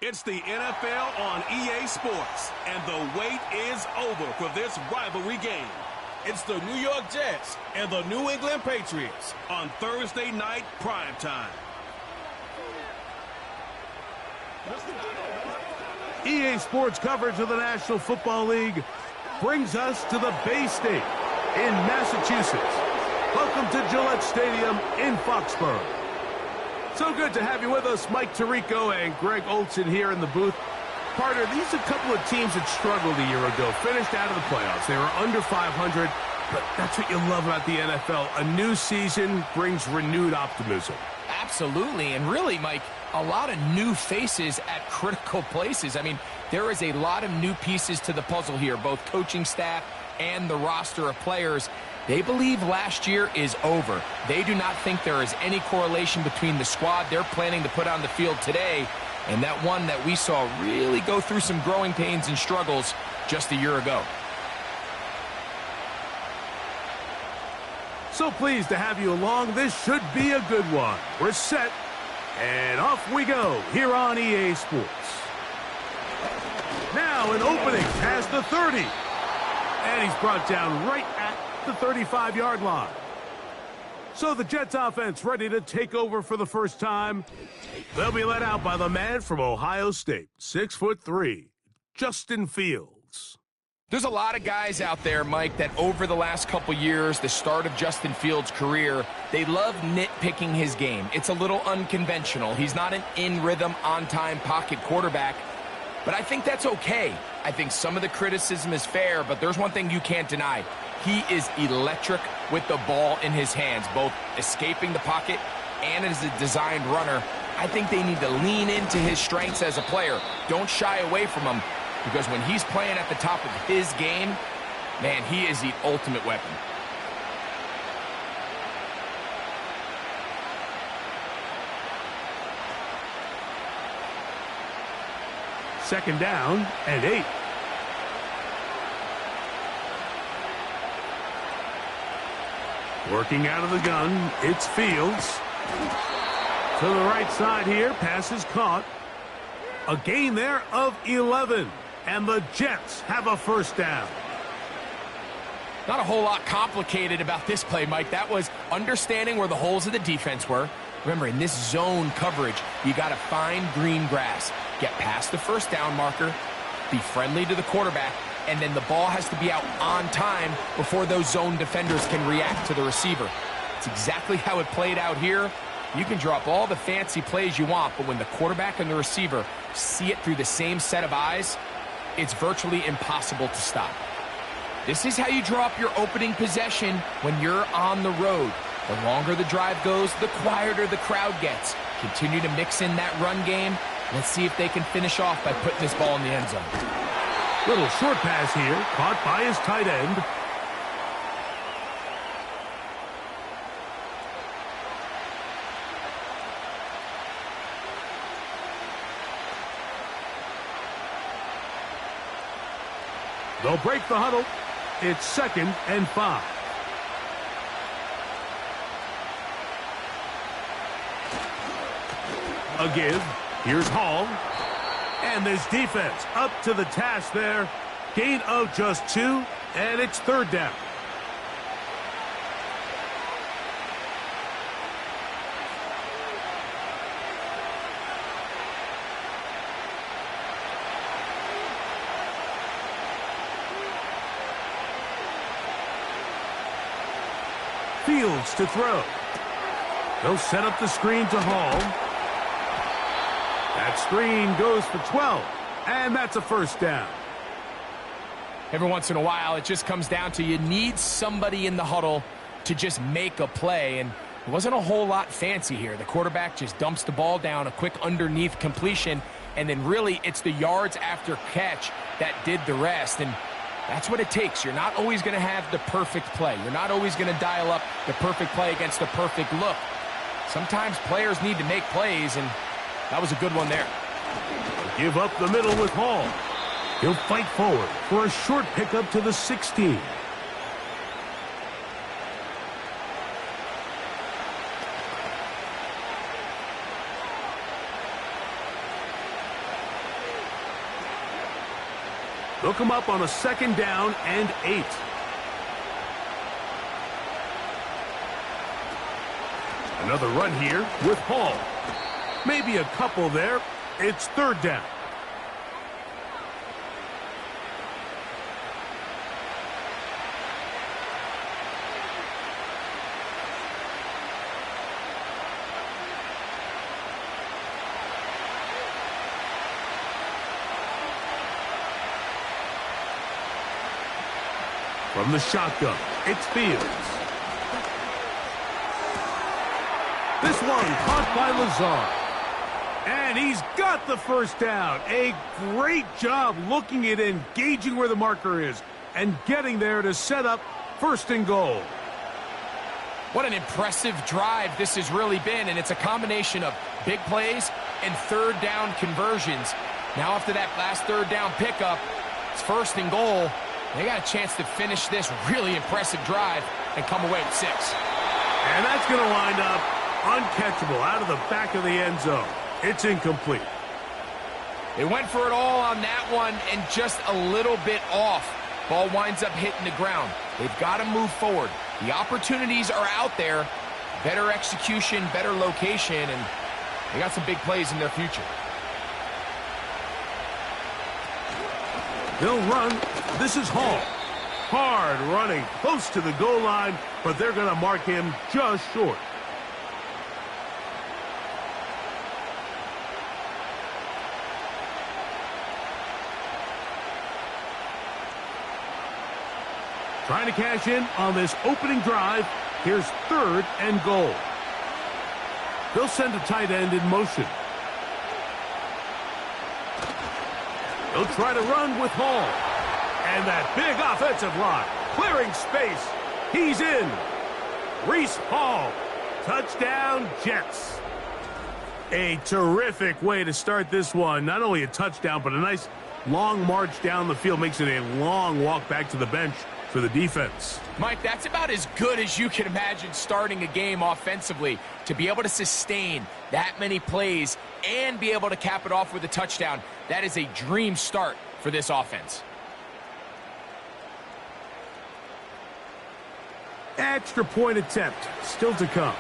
It's the NFL on EA Sports, and the wait is over for this rivalry game. It's the New York Jets and the New England Patriots on Thursday night primetime. EA Sports coverage of the National Football League brings us to the Bay State in Massachusetts. Welcome to Gillette Stadium in Foxborough. So good to have you with us, Mike Tirico and Greg Olson here in the booth. Partner, these are a couple of teams that struggled a year ago, finished out of the playoffs. They were under 500, but that's what you love about the NFL. A new season brings renewed optimism. Absolutely, and really, Mike, a lot of new faces at critical places. I mean, there is a lot of new pieces to the puzzle here, both coaching staff and the roster of players. They believe last year is over. They do not think there is any correlation between the squad they're planning to put on the field today and that one that we saw really go through some growing pains and struggles just a year ago. So pleased to have you along. This should be a good one. We're set, and off we go here on EA Sports. Now an opening past the 30. And he's brought down right at the 35-yard line. So the Jets offense ready to take over for the first time. They'll be led out by the man from Ohio State, 6'3", Justin Fields. There's a lot of guys out there, Mike, that over the last couple years, the start of Justin Fields' career, they love nitpicking his game. It's a little unconventional. He's not an in-rhythm, on-time pocket quarterback, but I think that's okay. I think some of the criticism is fair, but there's one thing you can't deny. He is electric with the ball in his hands, both escaping the pocket and as a designed runner. I think they need to lean into his strengths as a player. Don't shy away from him, because when he's playing at the top of his game, man, he is the ultimate weapon. Second down and 8. Working out of the gun, it's Fields. To the right side here, pass is caught. A gain there of 11, and the Jets have a first down. Not a whole lot complicated about this play, Mike. That was understanding where the holes of the defense were. Remember, in this zone coverage, you got to find green grass, get past the first down marker, be friendly to the quarterback, and then the ball has to be out on time before those zone defenders can react to the receiver. It's exactly how it played out here. You can drop all the fancy plays you want, but when the quarterback and the receiver see it through the same set of eyes, it's virtually impossible to stop. This is how you drop your opening possession when you're on the road. The longer the drive goes, the quieter the crowd gets. Continue to mix in that run game. Let's see if they can finish off by putting this ball in the end zone. Little short pass here, caught by his tight end. They'll break the huddle. It's 2nd and 5. A give. Here's Hall. And this defense up to the task there. Gain of just 2, and it's 3rd down. Fields to throw. He'll set up the screen to Hall. That screen goes for 12, and that's a first down. Every once in a while, it just comes down to you need somebody in the huddle to just make a play, and it wasn't a whole lot fancy here. The quarterback just dumps the ball down, a quick underneath completion, and then really it's the yards after catch that did the rest, and that's what it takes. You're not always going to have the perfect play. You're not always going to dial up the perfect play against the perfect look. Sometimes players need to make plays, and that was a good one there. Give up the middle with Hall. He'll fight forward for a short pickup to the 16. They'll come up on a 2nd down and 8. Another run here with Hall. Maybe a couple there. It's 3rd down. From the shotgun, it's Fields. This one caught by Lazard. And he's got the 1st down. A great job looking at engaging where the marker is and getting there to set up 1st and goal. What an impressive drive this has really been, and it's a combination of big plays and 3rd down conversions. Now after that last 3rd down pickup, it's 1st and goal. They got a chance to finish this really impressive drive and come away with 6. And that's going to wind up uncatchable out of the back of the end zone. It's incomplete. They went for it all on that one and just a little bit off. Ball winds up hitting the ground. They've got to move forward. The opportunities are out there. Better execution, better location, and they got some big plays in their future. They'll run. This is Hall. Hard running close to the goal line, but they're going to mark him just short. Trying to cash in on this opening drive. Here's 3rd and goal. They'll send a tight end in motion. They'll try to run with Hall. And that big offensive line clearing space. He's in. Reese Hall. Touchdown, Jets. A terrific way to start this one. Not only a touchdown, but a nice long march down the field. Makes it a long walk back to the bench for the defense. Mike, that's about as good as you can imagine starting a game offensively. To be able to sustain that many plays and be able to cap it off with a touchdown, that is a dream start for this offense. Extra point attempt still to come.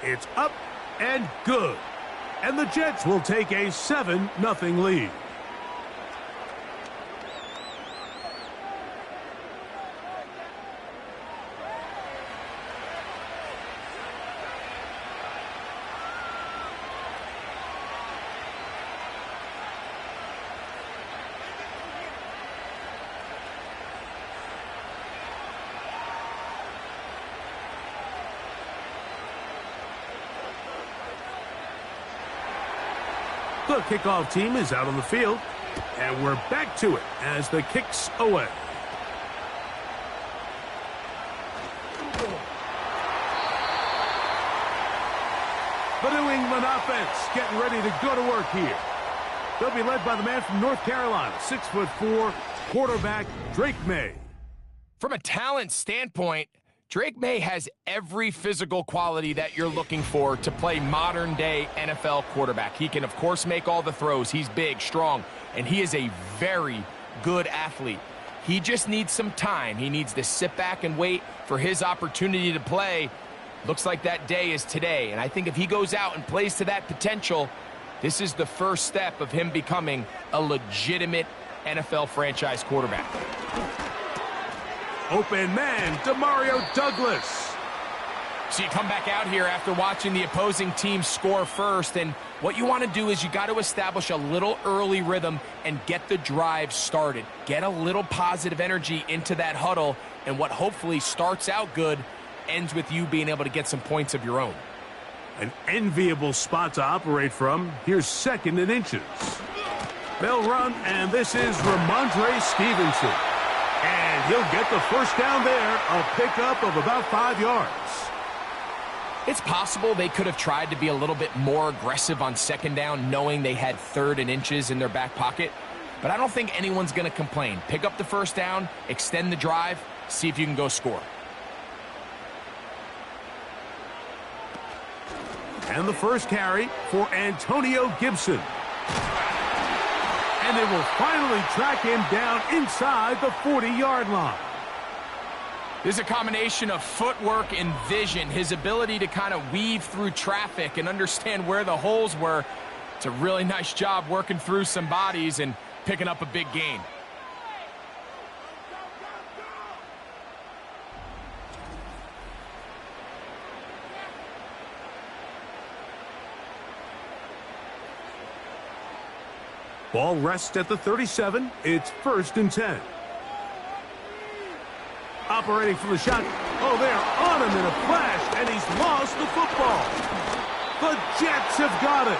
It's up and good. And the Jets will take a 7-0 lead. The kickoff team is out on the field, and we're back to it as the kick's away. The New England offense getting ready to go to work here. They'll be led by the man from North Carolina, 6'4", quarterback Drake May. From a talent standpoint, Drake May has every physical quality that you're looking for to play modern-day NFL quarterback. He can, of course, make all the throws. He's big, strong, and he is a very good athlete. He just needs some time. He needs to sit back and wait for his opportunity to play. Looks like that day is today, and I think if he goes out and plays to that potential, this is the first step of him becoming a legitimate NFL franchise quarterback. Open man, Demario Douglas. So you come back out here after watching the opposing team score first, and what you want to do is you got to establish a little early rhythm and get the drive started. Get a little positive energy into that huddle, and what hopefully starts out good ends with you being able to get some points of your own. An enviable spot to operate from. Here's 2nd and inches. They'll run, and this is Ramondre Stevenson. And he'll get the 1st down there, a pickup of about 5 yards. It's possible they could have tried to be a little bit more aggressive on 2nd down, knowing they had 3rd and inches in their back pocket. But I don't think anyone's going to complain. Pick up the 1st down, extend the drive, see if you can go score. And the first carry for Antonio Gibson. And they will finally track him down inside the 40-yard line. This is a combination of footwork and vision, his ability to kind of weave through traffic and understand where the holes were. It's a really nice job working through some bodies and picking up a big gain. Ball rests at the 37. It's 1st and 10. Operating from the shot. Oh, they're on him in a flash, and he's lost the football. The Jets have got it.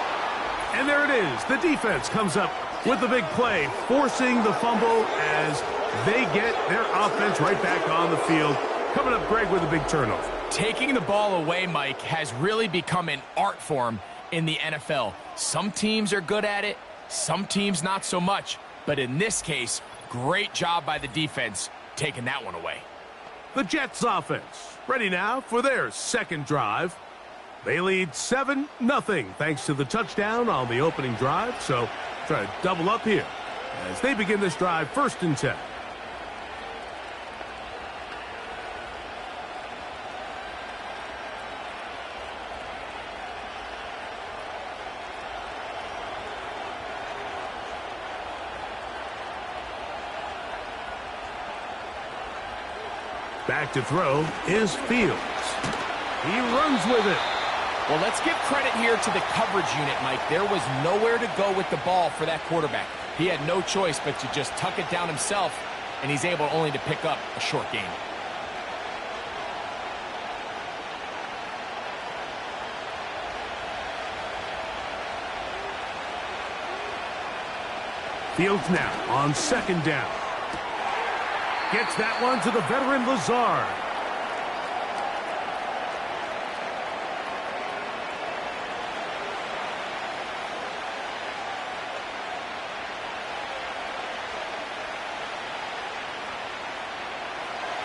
And there it is. The defense comes up with the big play, forcing the fumble as they get their offense right back on the field. Coming up, Greg, with a big turnover. Taking the ball away, Mike, has really become an art form in the NFL. Some teams are good at it. Some teams not so much, but in this case, great job by the defense taking that one away. The Jets offense ready now for their second drive. They lead 7-0 thanks to the touchdown on the opening drive, so try to double up here as they begin this drive 1st and 10. Back to throw is Fields. He runs with it. Well, let's give credit here to the coverage unit, Mike. There was nowhere to go with the ball for that quarterback. He had no choice but to just tuck it down himself, and he's able only to pick up a short gain. Fields now on 2nd down. Gets that one to the veteran Lazard.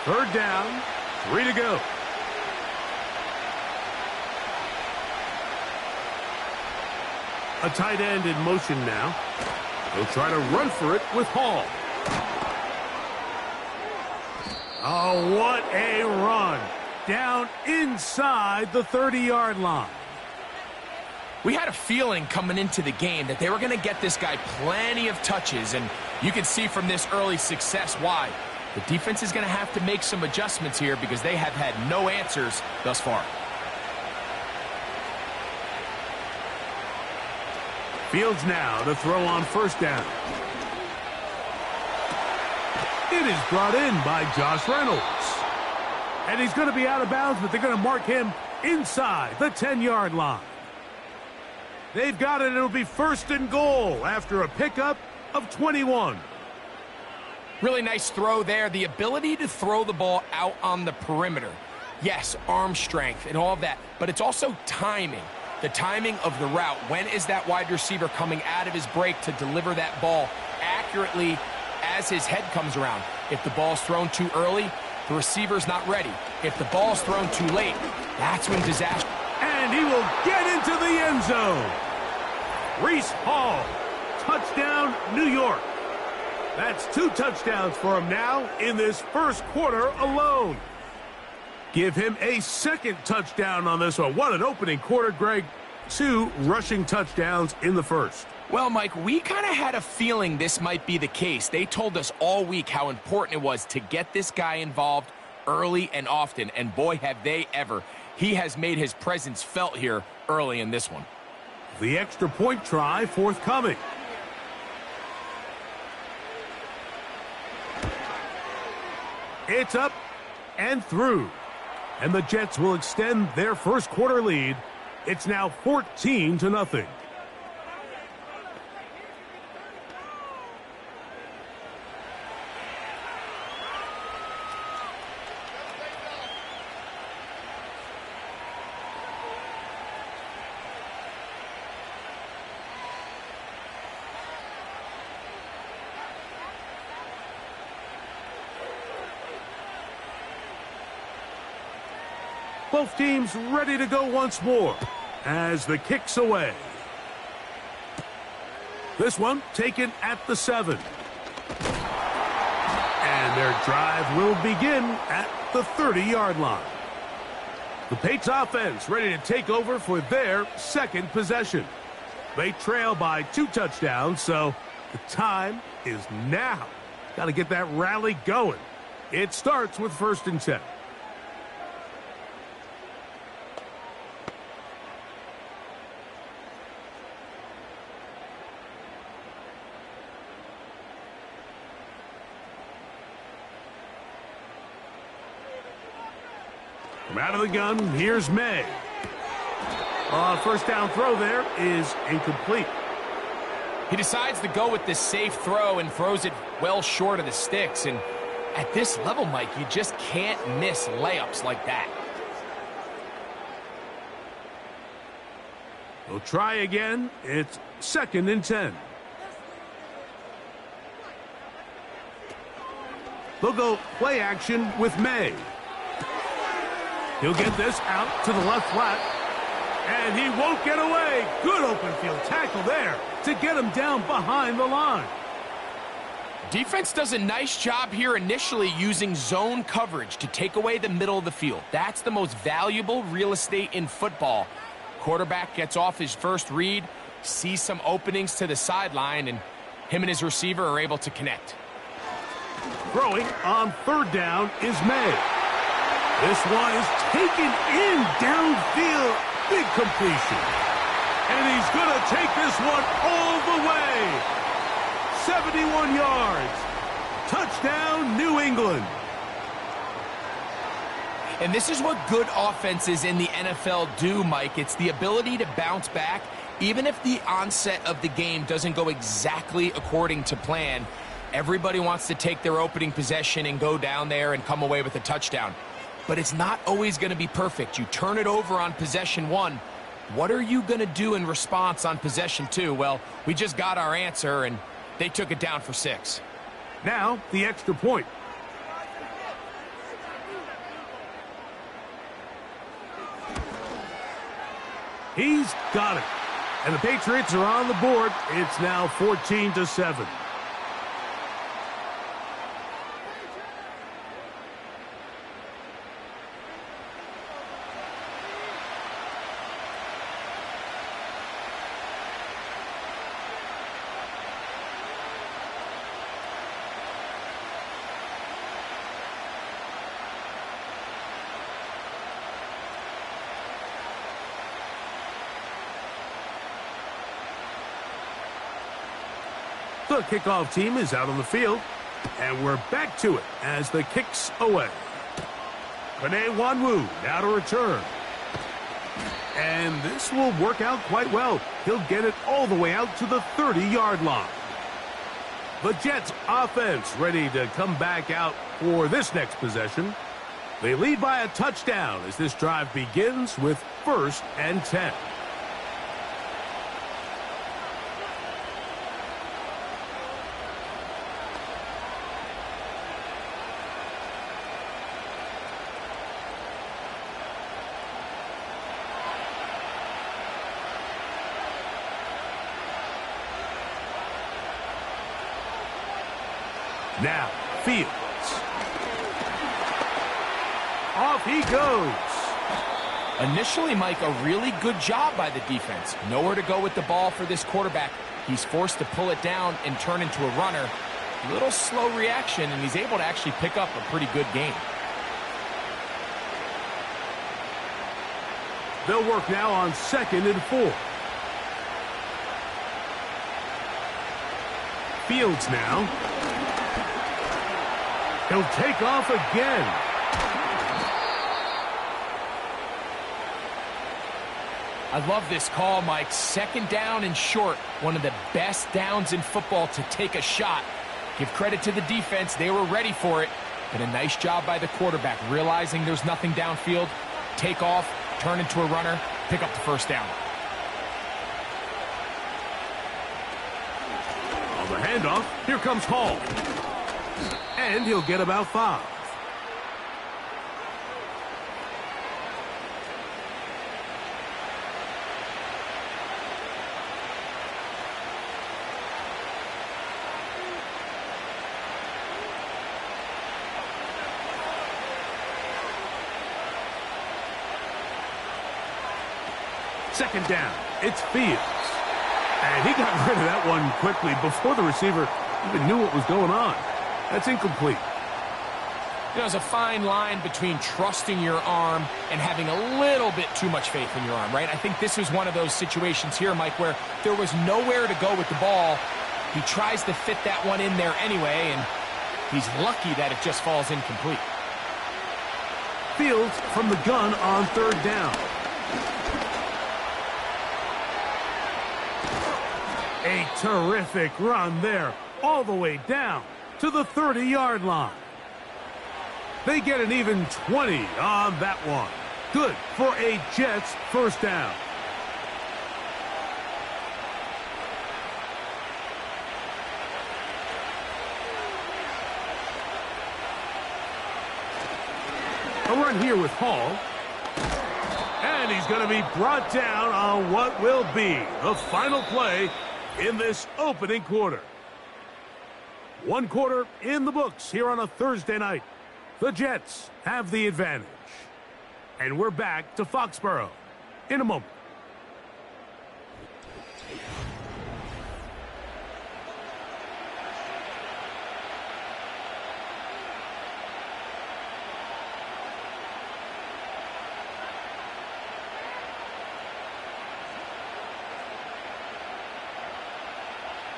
Third down, 3 to go. A tight end in motion now. He'll try to run for it with Hall. Oh, what a run. Down inside the 30-yard line. We had a feeling coming into the game that they were going to get this guy plenty of touches, and you can see from this early success why. The defense is going to have to make some adjustments here because they have had no answers thus far. Fields now to throw on 1st down. It is brought in by Josh Reynolds. And he's going to be out of bounds, but they're going to mark him inside the 10-yard line. They've got it. It'll be 1st and goal after a pickup of 21. Really nice throw there. The ability to throw the ball out on the perimeter. Yes, arm strength and all of that, but it's also timing. The timing of the route. When is that wide receiver coming out of his break to deliver that ball accurately as his head comes around? If the ball's thrown too early, the receiver's not ready. If the ball's thrown too late, that's when disaster. And he will get into the end zone. Reese Hall, touchdown, New York. That's 2 touchdowns for him now in this first quarter alone. Give him a 2nd touchdown on this one. What an opening quarter, Greg. 2 rushing touchdowns in the first. Well, Mike, we kind of had a feeling this might be the case. They told us all week how important it was to get this guy involved early and often, and boy, have they ever. He has made his presence felt here early in this one. The extra point try forthcoming. It's up and through. And the Jets will extend their first quarter lead. It's now 14-0. Both teams ready to go once more. as the kick's away. This one taken at the 7. And their drive will begin at the 30-yard line. The Patriots offense ready to take over for their second possession. They trail by 2 touchdowns, so the time is now. Got to get that rally going. It starts with 1st and 10. From out of the gun, here's May. First down throw there is incomplete. He decides to go with this safe throw and throws it well short of the sticks. And at this level, Mike, you just can't miss layups like that. They'll try again. It's 2nd and 10. They'll go play action with May. He'll get this out to the left flat. And he won't get away. Good open field tackle there to get him down behind the line. Defense does a nice job here initially using zone coverage to take away the middle of the field. That's the most valuable real estate in football. Quarterback gets off his first read, sees some openings to the sideline, and him and his receiver are able to connect. Throwing on 3rd down is May. This one is taken in downfield. Big completion. And he's going to take this one all the way. 71 yards. Touchdown, New England. And this is what good offenses in the NFL do, Mike. It's the ability to bounce back, even if the onset of the game doesn't go exactly according to plan. Everybody wants to take their opening possession and go down there and come away with a touchdown. But it's not always going to be perfect. You turn it over on possession 1. What are you going to do in response on possession 2? Well, we just got our answer, and they took it down for 6. Now, the extra point. He's got it. And the Patriots are on the board. It's now 14-7. The kickoff team is out on the field, and we're back to it as the kick's away. Kene Nwanwu now to return. And this will work out quite well. He'll get it all the way out to the 30-yard line. The Jets offense ready to come back out for this next possession. They lead by a touchdown as this drive begins with 1st and 10. Now, Fields. Off he goes. Initially, Mike, a really good job by the defense. Nowhere to go with the ball for this quarterback. He's forced to pull it down and turn into a runner. A little slow reaction, and he's able to actually pick up a pretty good game. They'll work now on 2nd and 4. Fields now. He'll take off again. I love this call, Mike. 2nd down and short. One of the best downs in football to take a shot. Give credit to the defense. They were ready for it. And a nice job by the quarterback, realizing there's nothing downfield. Take off, turn into a runner, pick up the 1st down. On the handoff, here comes Hall. And he'll get about 5. Second down, it's Fields. And he got rid of that one quickly before the receiver even knew what was going on. That's incomplete. There's a fine line between trusting your arm and having a little bit too much faith in your arm, right? I think this is one of those situations here, Mike, where there was nowhere to go with the ball. He tries to fit that one in there anyway, and he's lucky that it just falls incomplete. Fields from the gun on third down. A terrific run there, all the way down to the 30-yard line. They get an even 20 on that one. Good for a Jets first down. A run here with Hall. And he's going to be brought down on what will be the final play in this opening quarter. One quarter in the books here on a Thursday night. The Jets have the advantage. And we're back to Foxborough in a moment.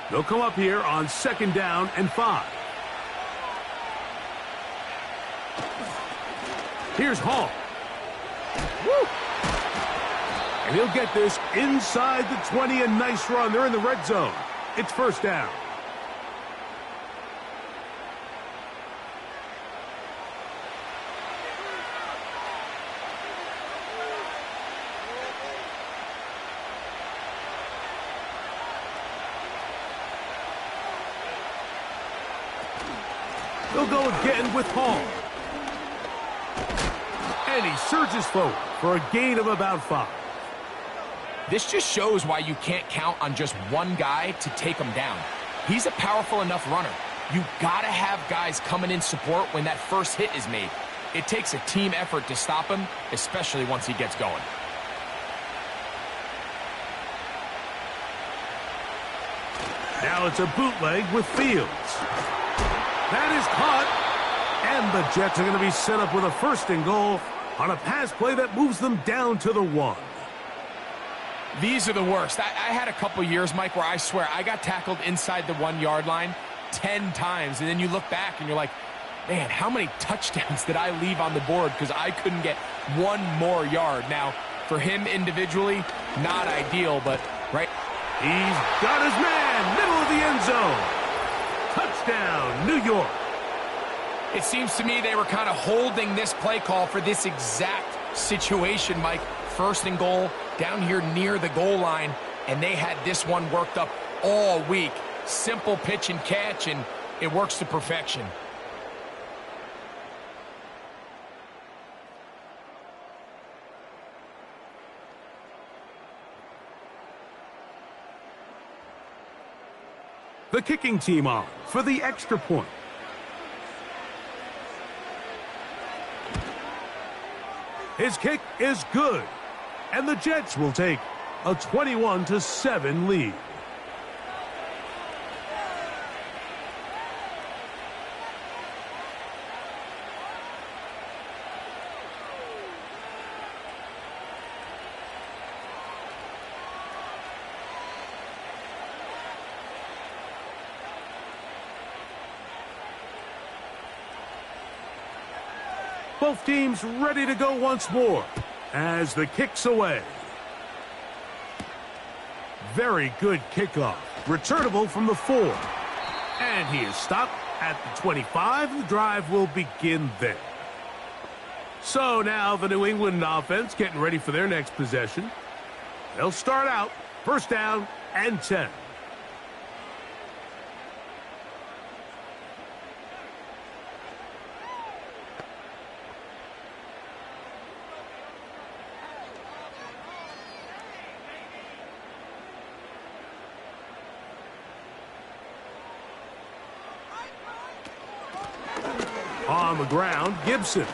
They'll come up here on second down and 5. Here's Hall. Woo! And he'll get this inside the 20. A nice run. They're in the red zone. It's first down. They'll go again with Hall. And he surges forward for a gain of about 5. This just shows why you can't count on just one guy to take him down. He's a powerful enough runner. You gotta have guys coming in support when that first hit is made. It takes a team effort to stop him, especially once he gets going. Now it's a bootleg with Fields. That is caught. And the Jets are going to be set up with a first and goal on a pass play that moves them down to the 1. These are the worst. I had a couple years, Mike, where I swear I got tackled inside the 1-yard line 10 times. And then you look back and you're like, man, how many touchdowns did I leave on the board because I couldn't get one more yard? Now, for him individually, not ideal, but right. He's got his man, middle of the end zone. Touchdown, New York. It seems to me they were kind of holding this play call for this exact situation, Mike. First and goal, down here near the goal line, and they had this one worked up all week. Simple pitch and catch, and it works to perfection. The kicking team on for the extra point. His kick is good, and the Jets will take a 21-7 lead. Both teams ready to go once more as the kick's away. Very good kickoff. Returnable from the 4. And he is stopped at the 25. The drive will begin there. So now the New England offense getting ready for their next possession. They'll start out first down and 10. On the ground, Gibson.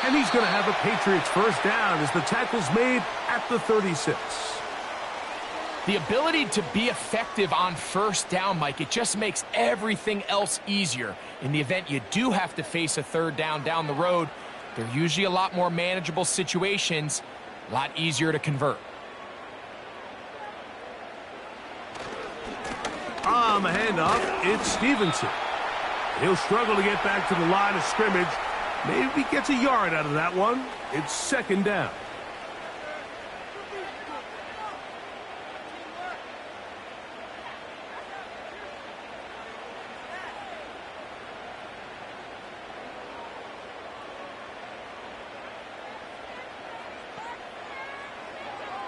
And he's going to have a Patriots first down as the tackle's made at the 36. The ability to be effective on first down, Mike, it just makes everything else easier. In the event you do have to face a third down the road, they're usually a lot more manageable situations, a lot easier to convert. On the handoff, it's Stevenson. He'll struggle to get back to the line of scrimmage. Maybe he gets a yard out of that one. It's second down.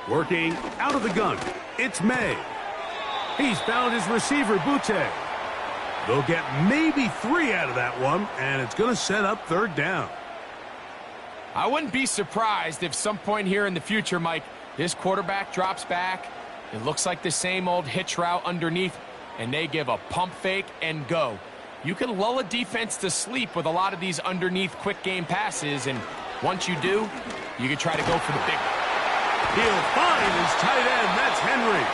Working out of the gun, it's May. He's found his receiver, Butte. They'll get maybe 3 out of that one, and it's going to set up third down. I wouldn't be surprised if some point here in the future, Mike, this quarterback drops back. It looks like the same old hitch route underneath, and they give a pump fake and go. You can lull a defense to sleep with a lot of these underneath quick game passes, and once you do, you can try to go for the big one. He'll find his tight end. That's Henry.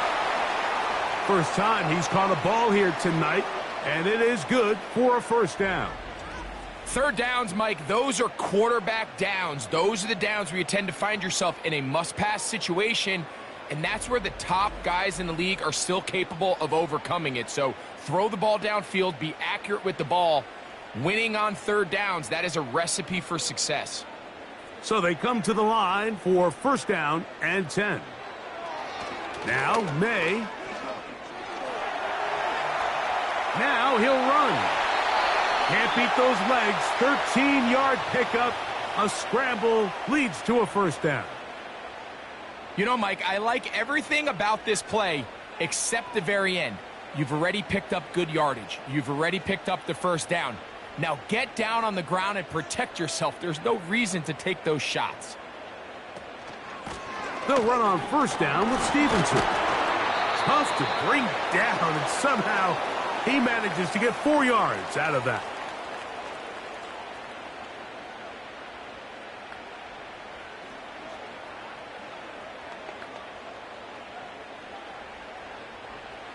First time he's caught a ball here tonight, and it is good for a first down. Third downs, Mike, those are quarterback downs. Those are the downs where you tend to find yourself in a must-pass situation, and that's where the top guys in the league are still capable of overcoming it. So throw the ball downfield, be accurate with the ball. Winning on third downs, that is a recipe for success. So they come to the line for first down and 10. Now May. Now he'll run. Can't beat those legs. 13-yard pickup. A scramble leads to a first down. You know, Mike, I like everything about this play except the very end. You've already picked up good yardage. You've already picked up the first down. Now get down on the ground and protect yourself. There's no reason to take those shots. They'll run on first down with Stevenson. Tough to bring down, and somehow he manages to get 4 yards out of that.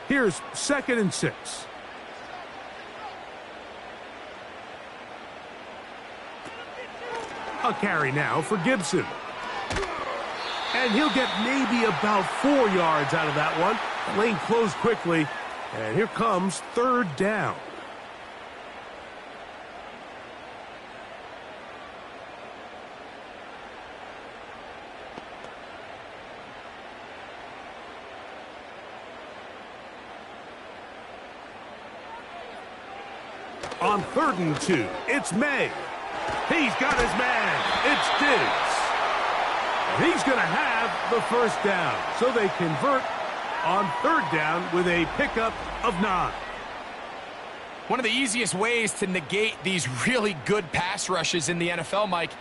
Here's 2nd and 6. A carry now for Gibson. And he'll get maybe about 4 yards out of that one. The lane closed quickly, and here comes third down. On 3rd and 2, it's May. He's got his man. It's Diggs. And he's going to have the first down. So they convert on 3rd down with a pickup of 9. One of the easiest ways to negate these really good pass rushes in the NFL, Mike,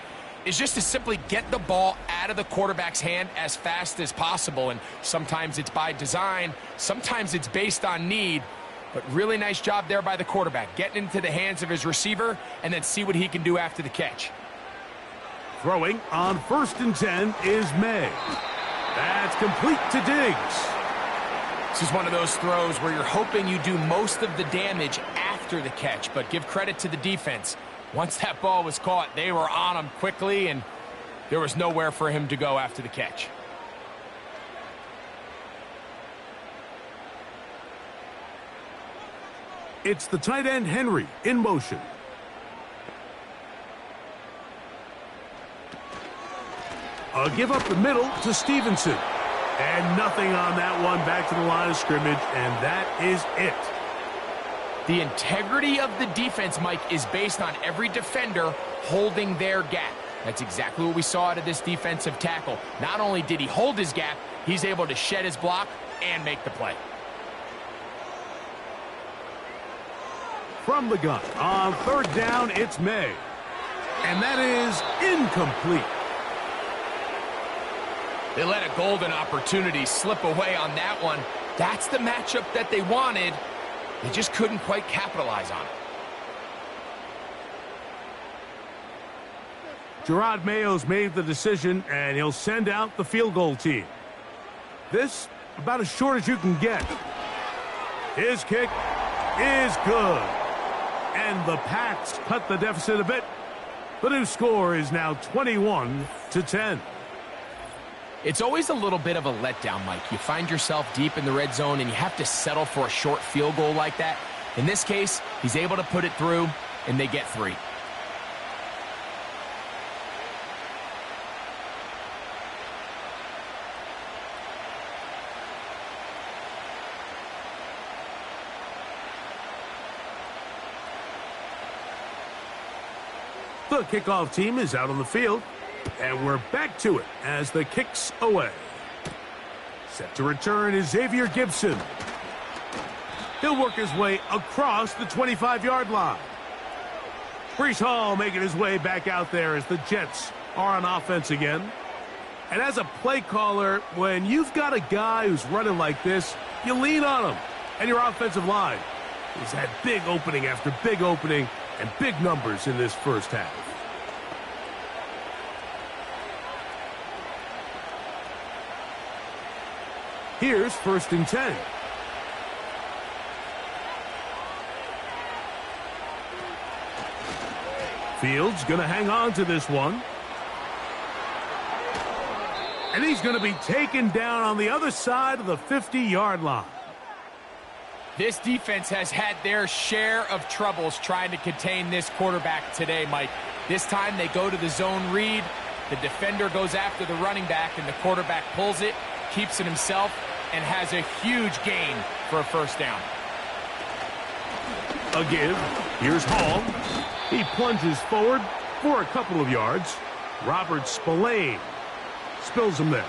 is just to simply get the ball out of the quarterback's hand as fast as possible. And sometimes it's by design. Sometimes it's based on need. But really nice job there by the quarterback, getting into the hands of his receiver and then see what he can do after the catch. Throwing on 1st and 10 is May. That's complete to Diggs. This is one of those throws where you're hoping you do most of the damage after the catch, but give credit to the defense. Once that ball was caught, they were on him quickly, and there was nowhere for him to go after the catch. It's the tight end Henry in motion. A give up the middle to Stevenson. And nothing on that one, back to the line of scrimmage, and that is it. The integrity of the defense, Mike, is based on every defender holding their gap. That's exactly what we saw out of this defensive tackle. Not only did he hold his gap, he's able to shed his block and make the play. From the gun, on 3rd down, it's May. And that is incomplete. They let a golden opportunity slip away on that one. That's the matchup that they wanted. They just couldn't quite capitalize on it. Gerard Mayo's made the decision, and he'll send out the field goal team. This, about as short as you can get. His kick is good. And the Pats cut the deficit a bit. The new score is now 21-10. It's always a little bit of a letdown, Mike. You find yourself deep in the red zone, and you have to settle for a short field goal like that. In this case, he's able to put it through, and they get 3. The kickoff team is out on the field, and we're back to it as the kick's away. Set to return is Xavier Gibson. He'll work his way across the 25-yard line. Breece Hall making his way back out there as the Jets are on offense again. And as a play caller, when you've got a guy who's running like this, you lean on him. And your offensive line has had big opening after big opening and big numbers in this first half. Here's 1st and 10. Fields going to hang on to this one. And he's going to be taken down on the other side of the 50-yard line. This defense has had their share of troubles trying to contain this quarterback today, Mike. This time they go to the zone read. The defender goes after the running back, and the quarterback pulls it, keeps it himself, and has a huge gain for a 1st down. A give. Here's Hall. He plunges forward for a couple of yards. Robert Spillane spills him there.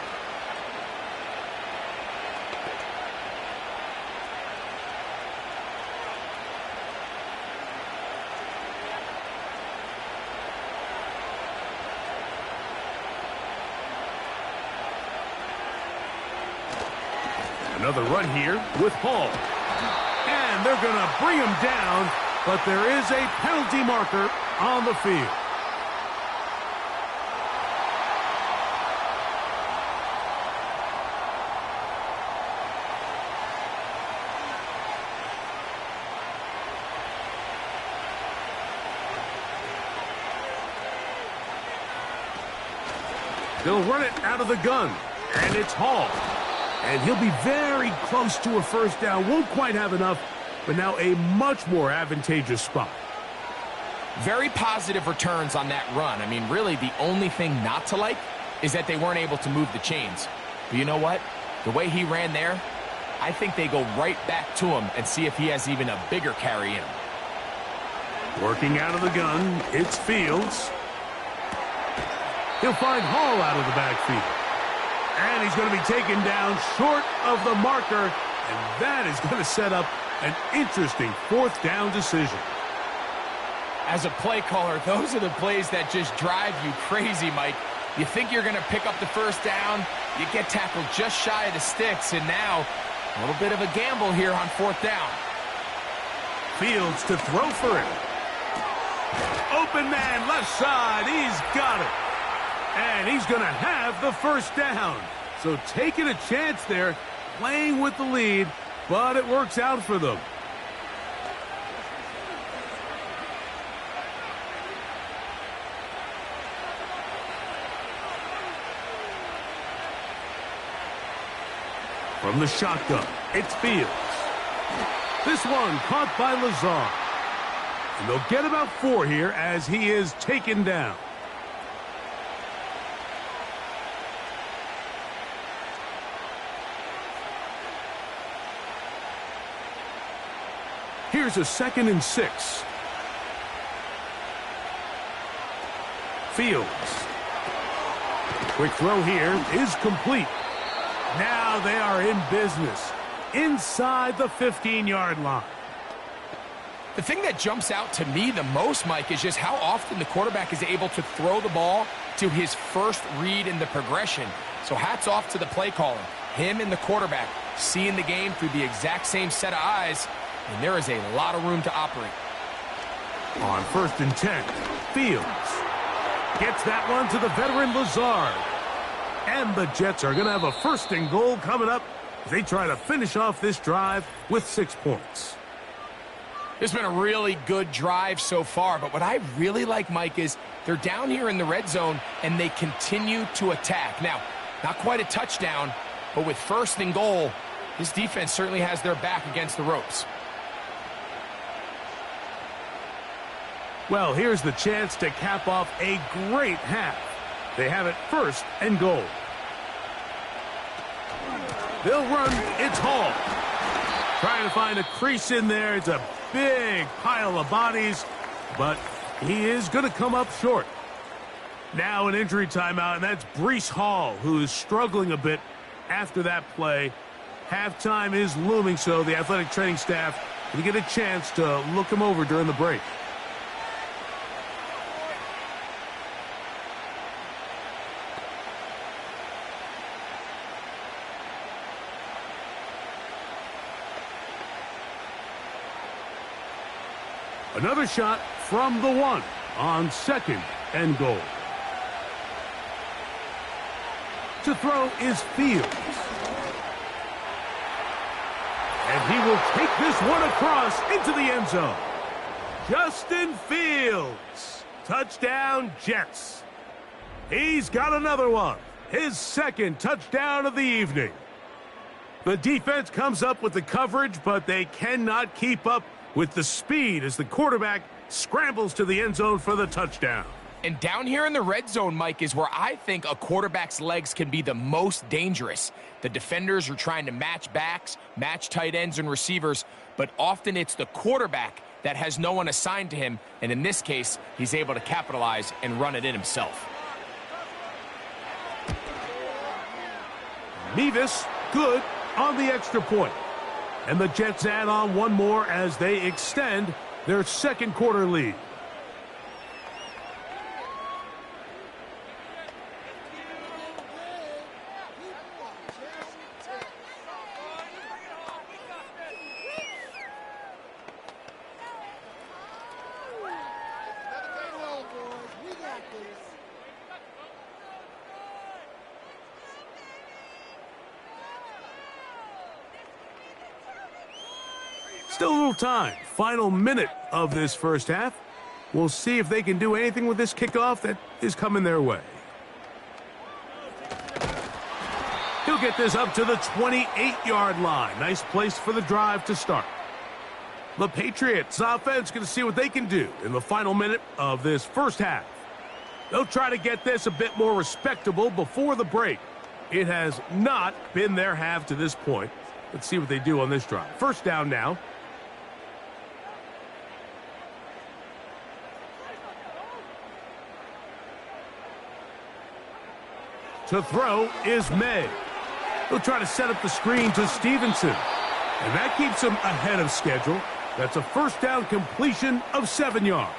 Another run here with Hall. And they're going to bring him down, but there is a penalty marker on the field. They'll run it out of the gun, and it's Hall. And he'll be very close to a 1st down. Won't quite have enough, but now a much more advantageous spot. Very positive returns on that run. I mean, really, the only thing not to like is that they weren't able to move the chains. But you know what? The way he ran there, I think they go right back to him and see if he has even a bigger carry in him. Working out of the gun, it's Fields. He'll find Hall out of the backfield. And he's going to be taken down short of the marker, and that is going to set up an interesting 4th down decision. As a play caller, those are the plays that just drive you crazy, Mike. You think you're going to pick up the 1st down, you get tackled just shy of the sticks, and now a little bit of a gamble here on 4th down. Fields to throw for it. Open man, left side, he's got it. And he's going to have the 1st down. So taking a chance there, playing with the lead, but it works out for them. From the shotgun, it's Fields. This one caught by Lazard. And they'll get about 4 here as he is taken down. Here's a 2nd and 6. Fields. Quick throw here is complete. Now they are in business inside the 15-yard line. The thing that jumps out to me the most, Mike, is just how often the quarterback is able to throw the ball to his first read in the progression. So hats off to the play caller. Him and the quarterback seeing the game through the exact same set of eyes, and there is a lot of room to operate. On 1st and 10, Fields. Gets that one to the veteran Lazard. And the Jets are going to have a 1st and goal coming up as they try to finish off this drive with 6 points. It's been a really good drive so far, but what I really like, Mike, is they're down here in the red zone and they continue to attack. Now, not quite a touchdown, but with 1st and goal, this defense certainly has their back against the ropes. Well, here's the chance to cap off a great half. They have it 1st and goal. They'll run. It's Hall. Trying to find a crease in there. It's a big pile of bodies, but he is going to come up short. Now an injury timeout, and that's Breece Hall, who is struggling a bit after that play. Halftime is looming, so the athletic training staff will get a chance to look him over during the break. Another shot from the 1 on 2nd and goal. To throw is Fields. And he will take this one across into the end zone. Justin Fields. Touchdown, Jets. He's got another one. His 2nd touchdown of the evening. The defense comes up with the coverage, but they cannot keep up with the speed as the quarterback scrambles to the end zone for the touchdown. And down here in the red zone, Mike, is where I think a quarterback's legs can be the most dangerous. The defenders are trying to match backs, match tight ends and receivers, but often it's the quarterback that has no one assigned to him, and in this case, he's able to capitalize and run it in himself. Mevis, good on the extra point. And the Jets add on one more as they extend their 2nd quarter lead. Still a little time. Final minute of this 1st half. We'll see if they can do anything with this kickoff that is coming their way. He'll get this up to the 28-yard line. Nice place for the drive to start. The Patriots offense going to see what they can do in the final minute of this 1st half. They'll try to get this a bit more respectable before the break. It has not been their half to this point. Let's see what they do on this drive. 1st down now. To throw is May. He'll try to set up the screen to Stevenson. And that keeps him ahead of schedule. That's a 1st down completion of 7 yards.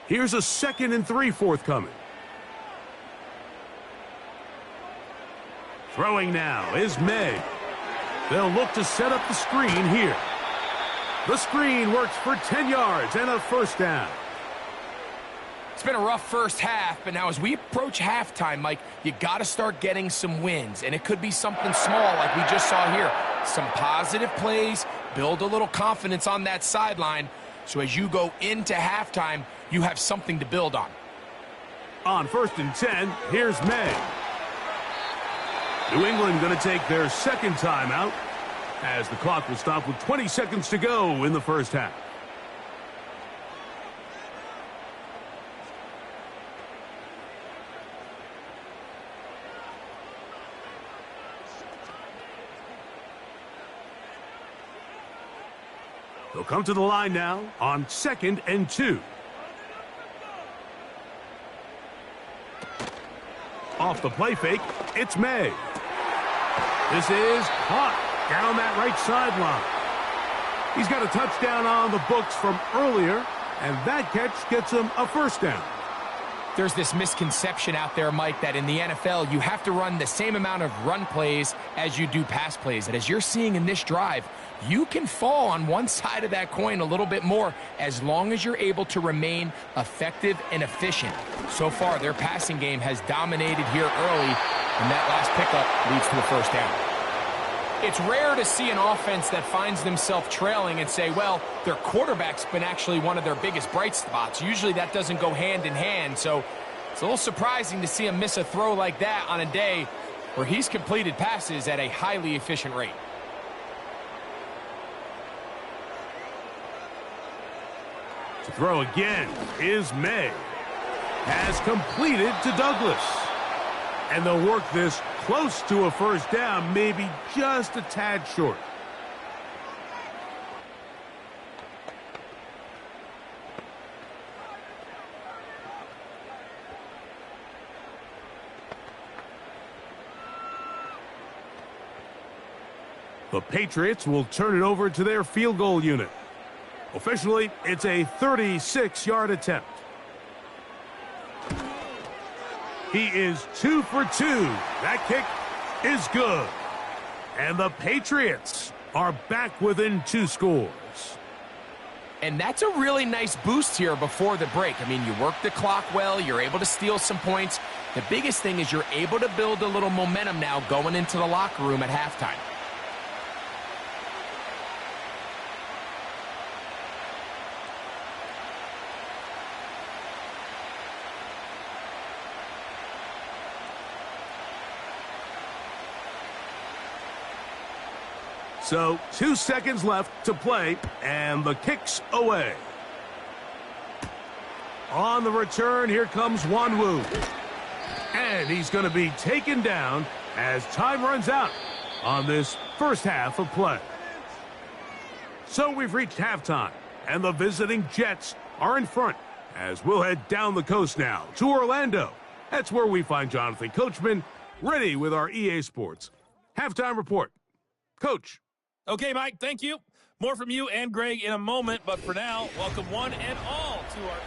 Here's a 2nd and 3 forthcoming. Throwing now is May. They'll look to set up the screen here. The screen works for 10 yards and a 1st down. It's been a rough 1st half, but now as we approach halftime, Mike, you got to start getting some wins, and it could be something small like we just saw here. Some positive plays, build a little confidence on that sideline, so as you go into halftime, you have something to build on. On 1st and 10, here's May. New England going to take their 2nd timeout as the clock will stop with 20 seconds to go in the 1st half. They'll come to the line now on 2nd and 2. Off the play fake, it's May. This is caught down that right sideline. He's got a touchdown on the books from earlier, and that catch gets him a 1st down. There's this misconception out there, Mike, that in the NFL, you have to run the same amount of run plays as you do pass plays. And as you're seeing in this drive, you can fall on one side of that coin a little bit more as long as you're able to remain effective and efficient. So far, their passing game has dominated here early, and that last pickup leads to the first down. It's rare to see an offense that finds themselves trailing and say, well, their quarterback's been actually one of their biggest bright spots. Usually that doesn't go hand in hand, so it's a little surprising to see him miss a throw like that on a day where he's completed passes at a highly efficient rate. To throw again is May. Has completed to Douglas. And they'll work this close to a first down, maybe just a tad short. The Patriots will turn it over to their field goal unit. Officially, it's a 36-yard attempt. He is 2 for 2. That kick is good. And the Patriots are back within 2 scores. And that's a really nice boost here before the break. I mean, you work the clock well. You're able to steal some points. The biggest thing is you're able to build a little momentum now going into the locker room at halftime. So 2 seconds left to play, and the kick's away. On the return, here comes Wanwu. And he's going to be taken down as time runs out on this first half of play. So we've reached halftime, and the visiting Jets are in front as we'll head down the coast now to Orlando. That's where we find Jonathan Coachman ready with our EA Sports halftime report. Coach. Okay, Mike, thank you. More from you and Greg in a moment, but for now, welcome one and all to our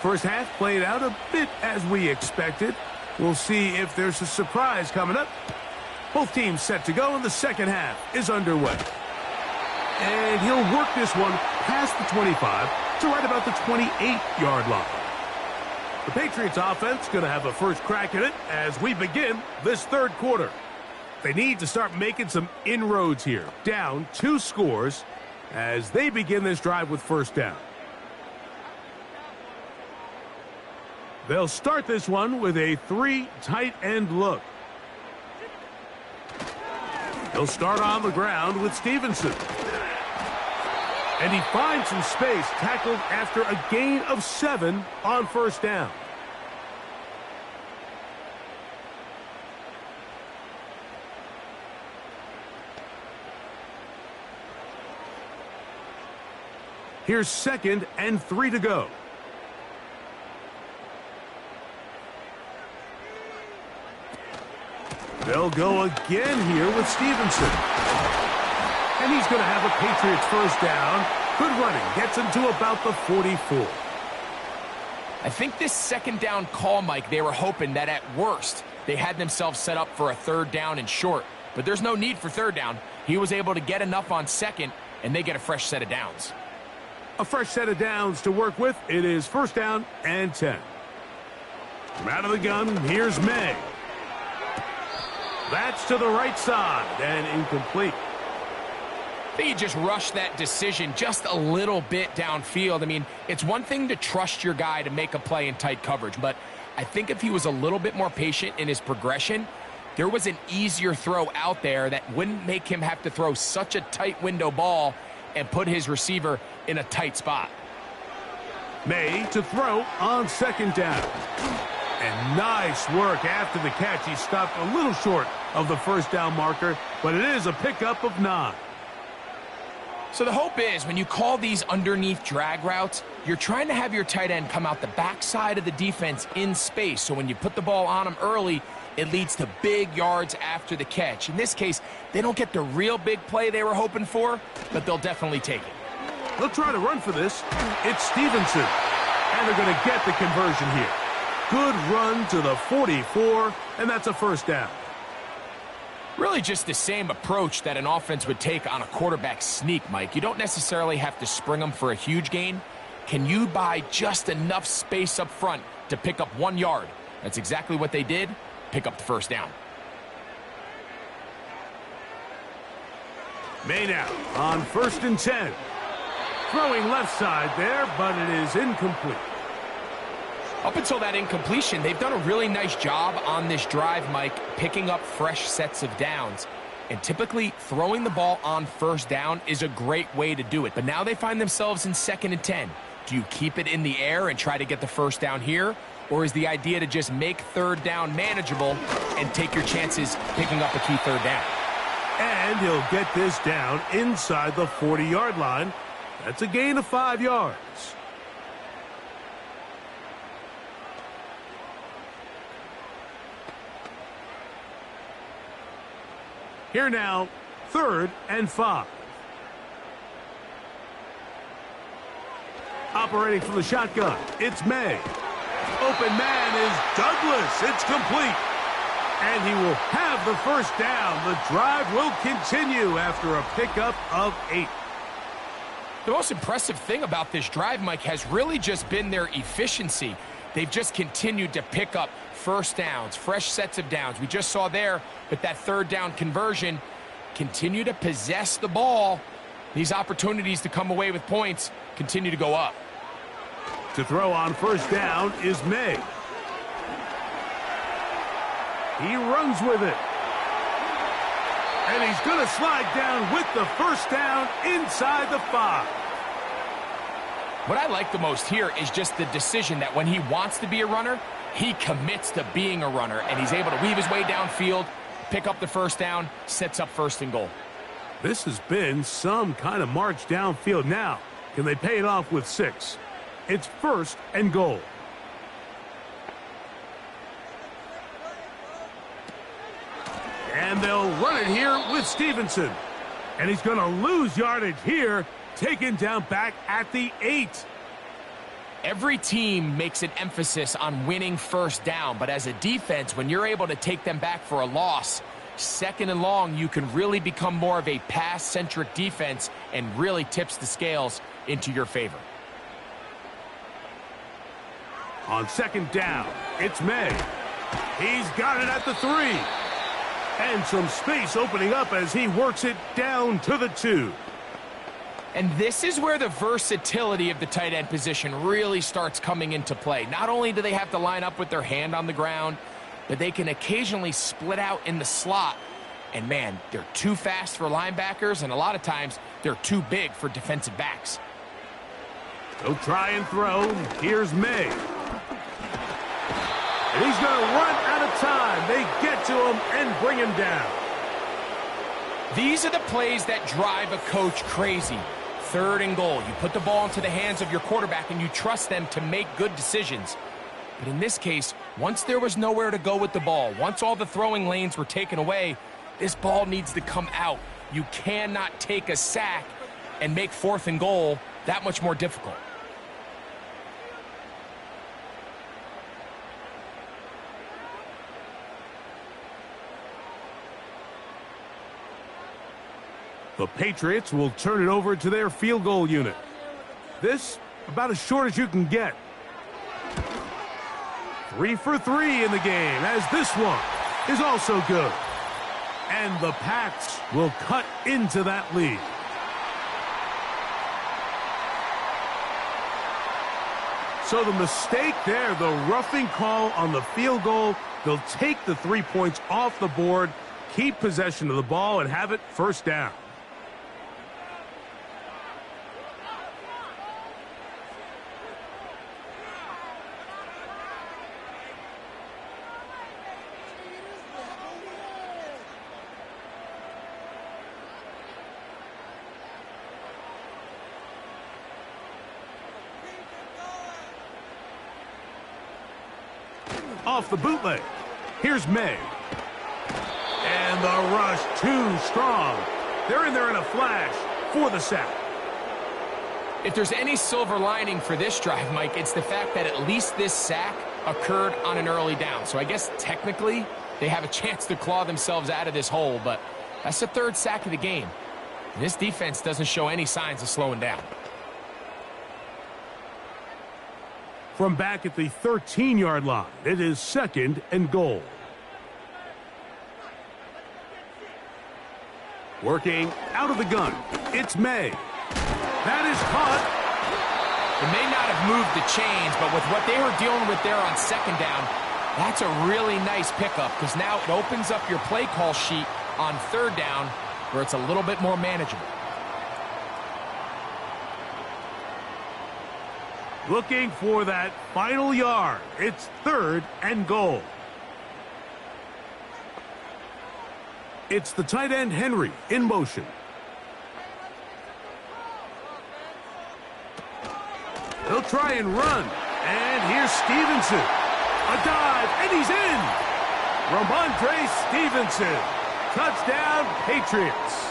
First half played out a bit as we expected. We'll see if there's a surprise coming up. Both teams set to go, and the second half is underway. And he'll work this one past the 25 to right about the 28-yard line. The Patriots offense going to have a first crack at it as we begin this third quarter. They need to start making some inroads here. Down 2 scores as they begin this drive with first down. They'll start this one with a 3 tight end look. He'll start on the ground with Stevenson. And he finds some space, tackled after a gain of 7 on first down. Here's 2nd and 3 to go. They'll go again here with Stevenson. And he's going to have a Patriots first down. Good running. Gets him to about the 44. I think this second down call, Mike, they were hoping that at worst they had themselves set up for a third down and short. But there's no need for third down. He was able to get enough on second, and they get a fresh set of downs. A fresh set of downs to work with. It is first down and 10. From out of the gun, here's May. That's to the right side and incomplete. I think he just rushed that decision just a little bit downfield. I mean, it's one thing to trust your guy to make a play in tight coverage, but I think if he was a little bit more patient in his progression, there was an easier throw out there that wouldn't make him have to throw such a tight window ball and put his receiver in a tight spot. May to throw on second down. And nice work after the catch. He stopped a little short of the first down marker, but it is a pickup of 9. So the hope is when you call these underneath drag routes, you're trying to have your tight end come out the backside of the defense in space. So when you put the ball on them early, it leads to big yards after the catch. In this case, they don't get the real big play they were hoping for, but they'll definitely take it. They'll try to run for this. It's Stevenson. And they're going to get the conversion here. Good run to the 44, and that's a first down. Really just the same approach that an offense would take on a quarterback sneak, Mike. You don't necessarily have to spring them for a huge gain. Can you buy just enough space up front to pick up 1 yard? That's exactly what they did. Pick up the first down. May now on 1st and 10. Throwing left side there, but it is incomplete. Up until that incompletion, they've done a really nice job on this drive, Mike, picking up fresh sets of downs. And typically, throwing the ball on first down is a great way to do it. But now they find themselves in 2nd and 10. Do you keep it in the air and try to get the first down here? Or is the idea to just make 3rd down manageable and take your chances picking up a key 3rd down? And he'll get this down inside the 40-yard line. That's a gain of 5 yards. Here now, 3rd and 5. Operating from the shotgun, it's May. Open man is Douglas. It's complete. And he will have the first down. The drive will continue after a pickup of 8. The most impressive thing about this drive, Mike, has really just been their efficiency. They've just continued to pick up first downs, fresh sets of downs. We just saw there with that 3rd down conversion, continue to possess the ball. These opportunities to come away with points continue to go up. To throw on first down is May. He runs with it. And he's going to slide down with the first down inside the 5. What I like the most here is just the decision that when he wants to be a runner, he commits to being a runner, and he's able to weave his way downfield, pick up the first down, sets up 1st and goal. This has been some kind of march downfield. Now, can they pay it off with 6? It's 1st and goal. And they'll run it here with Stevenson. And he's going to lose yardage here, taken down back at the 8. Every team makes an emphasis on winning first down, but as a defense, when you're able to take them back for a loss, 2nd and long, you can really become more of a pass-centric defense and really tips the scales into your favor. On 2nd down, it's May. He's got it at the 3. And some space opening up as he works it down to the 2. And this is where the versatility of the tight end position really starts coming into play. Not only do they have to line up with their hand on the ground, but they can occasionally split out in the slot. And man, they're too fast for linebackers, and a lot of times they're too big for defensive backs. They'll try and throw. Here's May. And he's going to run out of time. They get to him and bring him down. These are the plays that drive a coach crazy. 3rd and goal. You put the ball into the hands of your quarterback and you trust them to make good decisions. But in this case, once there was nowhere to go with the ball, once all the throwing lanes were taken away, this ball needs to come out. You cannot take a sack and make 4th and goal that much more difficult. The Patriots will turn it over to their field goal unit. This, about as short as you can get. 3 for 3 in the game, as this one is also good. And the Pats will cut into that lead. So the mistake there, the roughing call on the field goal, they'll take the 3 points off the board, keep possession of the ball, and have it first down. off the bootleg. Here's May. And the rush too strong. They're in there in a flash for the sack. If there's any silver lining for this drive, Mike, it's the fact that at least this sack occurred on an early down. So I guess technically they have a chance to claw themselves out of this hole, but that's the third sack of the game. And this defense doesn't show any signs of slowing down. From back at the 13-yard line, it is 2nd and goal. Working out of the gun, it's May. That is caught. It may not have moved the chains, but with what they were dealing with there on 2nd down, that's a really nice pickup because now it opens up your play call sheet on 3rd down where it's a little bit more manageable. Looking for that final yard. It's 3rd and goal. It's the tight end Henry in motion. He'll try and run. And here's Stevenson. A dive, and he's in. Ramondre Stevenson. Touchdown, Patriots.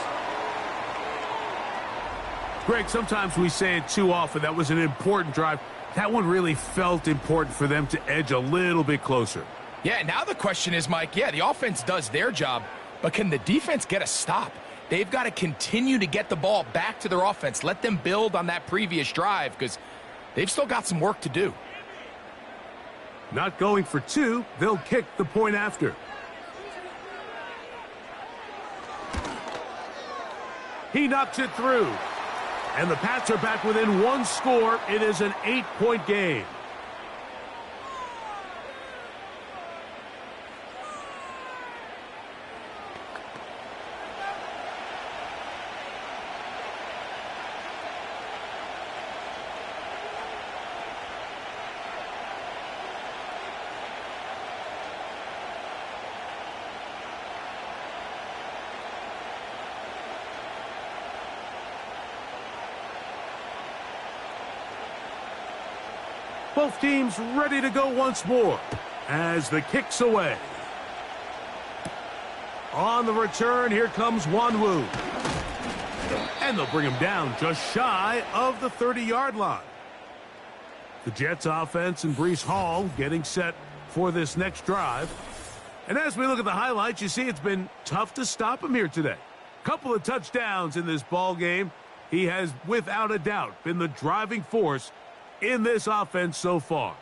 Greg, sometimes we say it too often. That was an important drive. That one really felt important for them to edge a little bit closer. Yeah, now the question is, Mike, yeah, the offense does their job, but can the defense get a stop? They've got to continue to get the ball back to their offense. Let them build on that previous drive because they've still got some work to do. Not going for 2. They'll kick the point after. He knocks it through. And the Pats are back within 1 score. It is an 8-point game. Both teams ready to go once more as the kick's away. On the return, here comes Wanwu. And they'll bring him down just shy of the 30-yard line. The Jets offense and Breece Hall getting set for this next drive. And as we look at the highlights, you see it's been tough to stop him here today. Couple of touchdowns in this ball game. He has, without a doubt, been the driving force in this offense so far.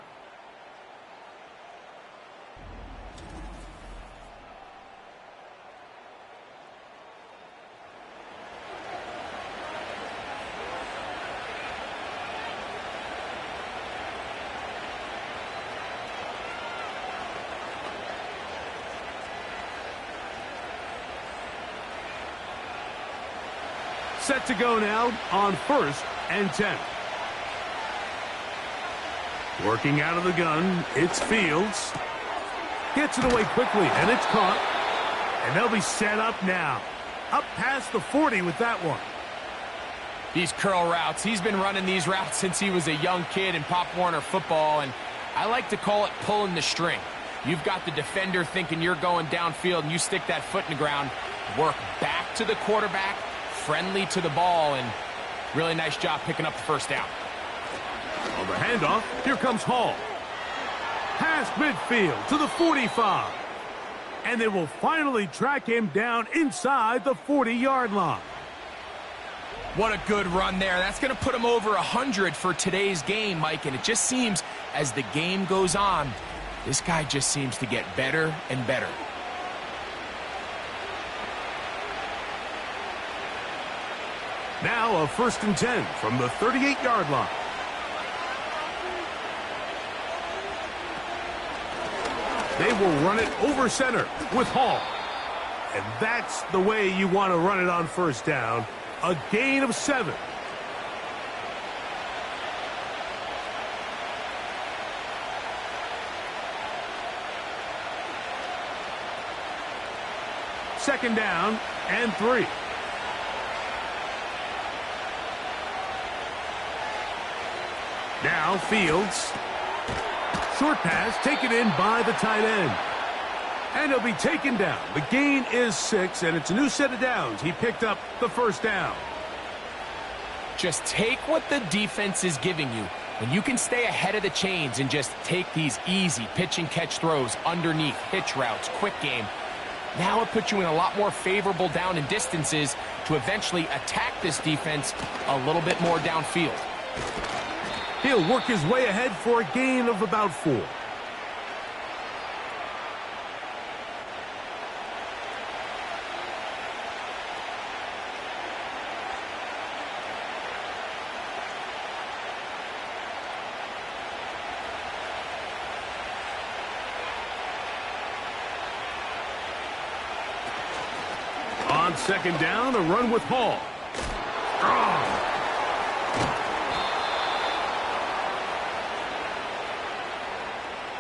Set to go now on 1st and 10. Working out of the gun, it's Fields. Gets it away quickly, and it's caught. And they'll be set up now. Up past the 40 with that one. These curl routes, he's been running these routes since he was a young kid in Pop Warner football, and I like to call it pulling the string. You've got the defender thinking you're going downfield, and you stick that foot in the ground, work back to the quarterback, friendly to the ball, and really nice job picking up the first down. On the handoff, here comes Hall. Past midfield to the 45. And they will finally track him down inside the 40-yard line. What a good run there. That's going to put him over 100 for today's game, Mike. And it just seems as the game goes on, this guy just seems to get better and better. Now a 1st and 10 from the 38-yard line. They will run it over center with Hall. And that's the way you want to run it on 1st down. A gain of 7. Second down and 3. Now Fields. Short pass taken in by the tight end. And he'll be taken down. The gain is 6, and it's a new set of downs. He picked up the first down. Just take what the defense is giving you. When you can stay ahead of the chains and just take these easy pitch and catch throws underneath, hitch routes, quick game, now it puts you in a lot more favorable down and distances to eventually attack this defense a little bit more downfield. He'll work his way ahead for a gain of about 4. On second down, a run with Hall.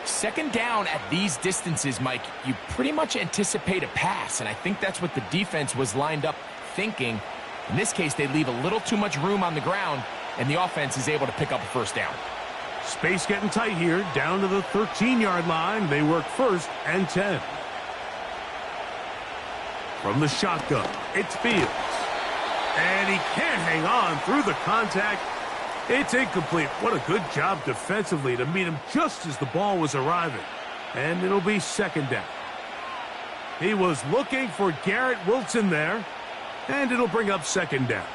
Second down at these distances, Mike, you pretty much anticipate a pass, and I think that's what the defense was lined up thinking. In this case, they leave a little too much room on the ground, and the offense is able to pick up a first down. Space getting tight here, down to the 13-yard line. They work 1st and 10. From the shotgun, it's Fields. And he can't hang on through the contact. It's incomplete. What a good job defensively to meet him just as the ball was arriving. And it'll be second down. He was looking for Garrett Wilson there. And it'll bring up second down.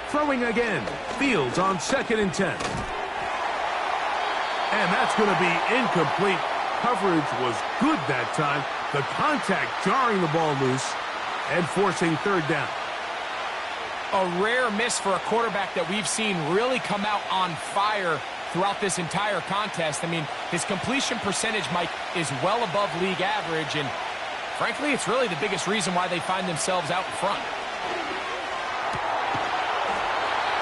Throwing again. Fields on 2nd and 10. And that's going to be incomplete. Coverage was good that time. The contact jarring the ball loose and forcing 3rd down. A rare miss for a quarterback that we've seen really come out on fire throughout this entire contest. I mean, his completion percentage, Mike, is well above league average, and frankly, it's really the biggest reason why they find themselves out in front.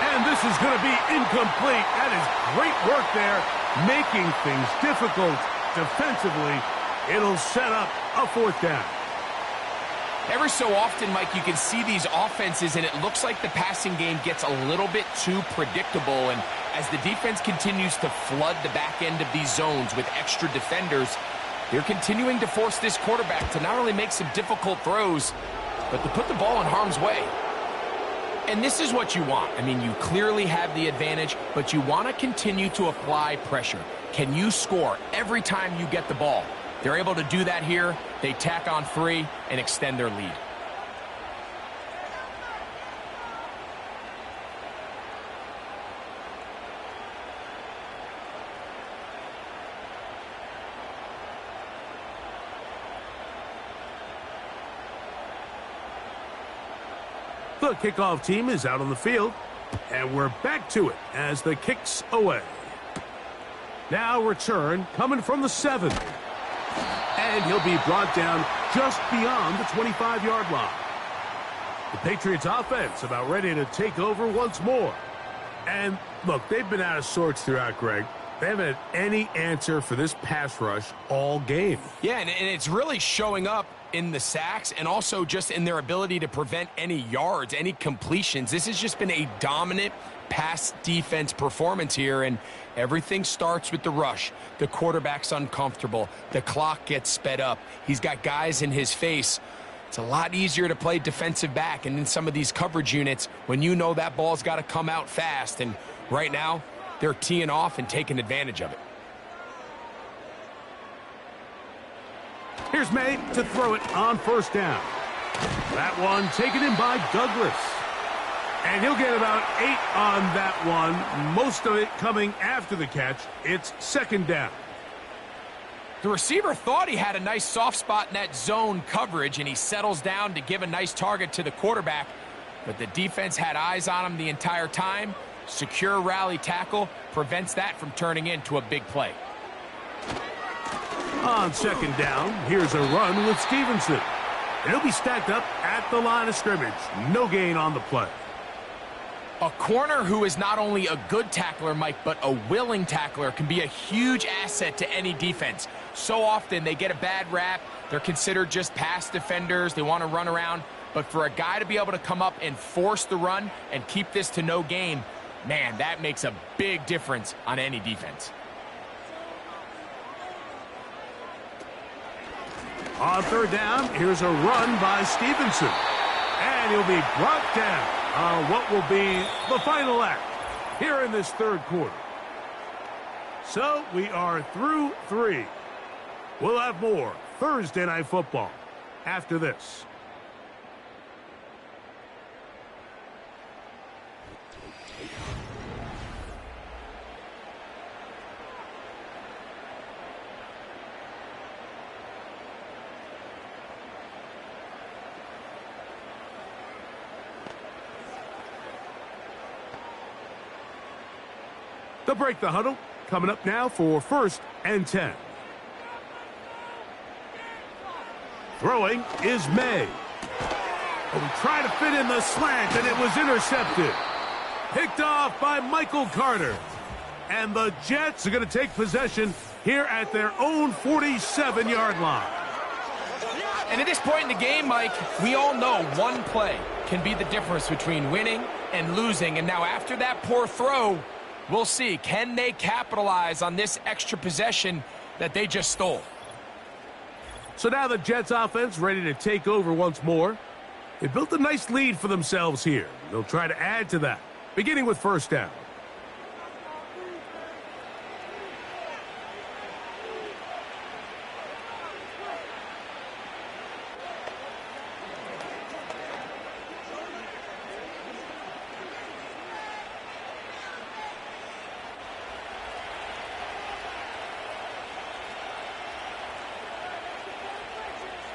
And this is going to be incomplete. That is great work there, making things difficult defensively. It'll set up a 4th down. Every so often, Mike, you can see these offenses, and it looks like the passing game gets a little bit too predictable. And as the defense continues to flood the back end of these zones with extra defenders, they're continuing to force this quarterback to not only make some difficult throws, but to put the ball in harm's way. And this is what you want. I mean, you clearly have the advantage, but you want to continue to apply pressure. Can you score every time you get the ball? They're able to do that here. They tack on 3 and extend their lead. The kickoff team is out on the field, and we're back to it as the kick's away. Now return coming from the 7. And he'll be brought down just beyond the 25-yard line. The Patriots offense about ready to take over once more. And look, they've been out of sorts throughout, Greg. They haven't had any answer for this pass rush all game. Yeah, and it's really showing up in the sacks and also just in their ability to prevent any yards, any completions. This has just been a dominant pass defense performance here, and everything starts with the rush. The quarterback's uncomfortable. The clock gets sped up. He's got guys in his face. It's a lot easier to play defensive back and in some of these coverage units when you know that ball's got to come out fast, and right now they're teeing off and taking advantage of it. Here's May to throw it on 1st down. That one taken in by Douglas. And he'll get about 8 on that one, most of it coming after the catch. It's 2nd down. The receiver thought he had a nice soft spot in that zone coverage, and he settles down to give a nice target to the quarterback. But the defense had eyes on him the entire time. Secure rally tackle prevents that from turning into a big play. On 2nd down, here's a run with Stevenson. And he'll be stacked up at the line of scrimmage. No gain on the play. A corner who is not only a good tackler, Mike, but a willing tackler can be a huge asset to any defense. So often they get a bad rap. They're considered just pass defenders. They want to run around. But for a guy to be able to come up and force the run and keep this to no gain, man, that makes a big difference on any defense. On third down, here's a run by Stevenson. And he'll be brought down on what will be the final act here in this third quarter. So we are through 3. We'll have more Thursday Night Football after this. They'll break the huddle. Coming up now for 1st and 10. Throwing is May. Trying to fit in the slant, and it was intercepted. Picked off by Michael Carter. And the Jets are going to take possession here at their own 47-yard line. And at this point in the game, Mike, we all know one play can be the difference between winning and losing. And now after that poor throw, we'll see, can they capitalize on this extra possession that they just stole? So now the Jets offense ready to take over once more. They built a nice lead for themselves here. They'll try to add to that, beginning with 1st down.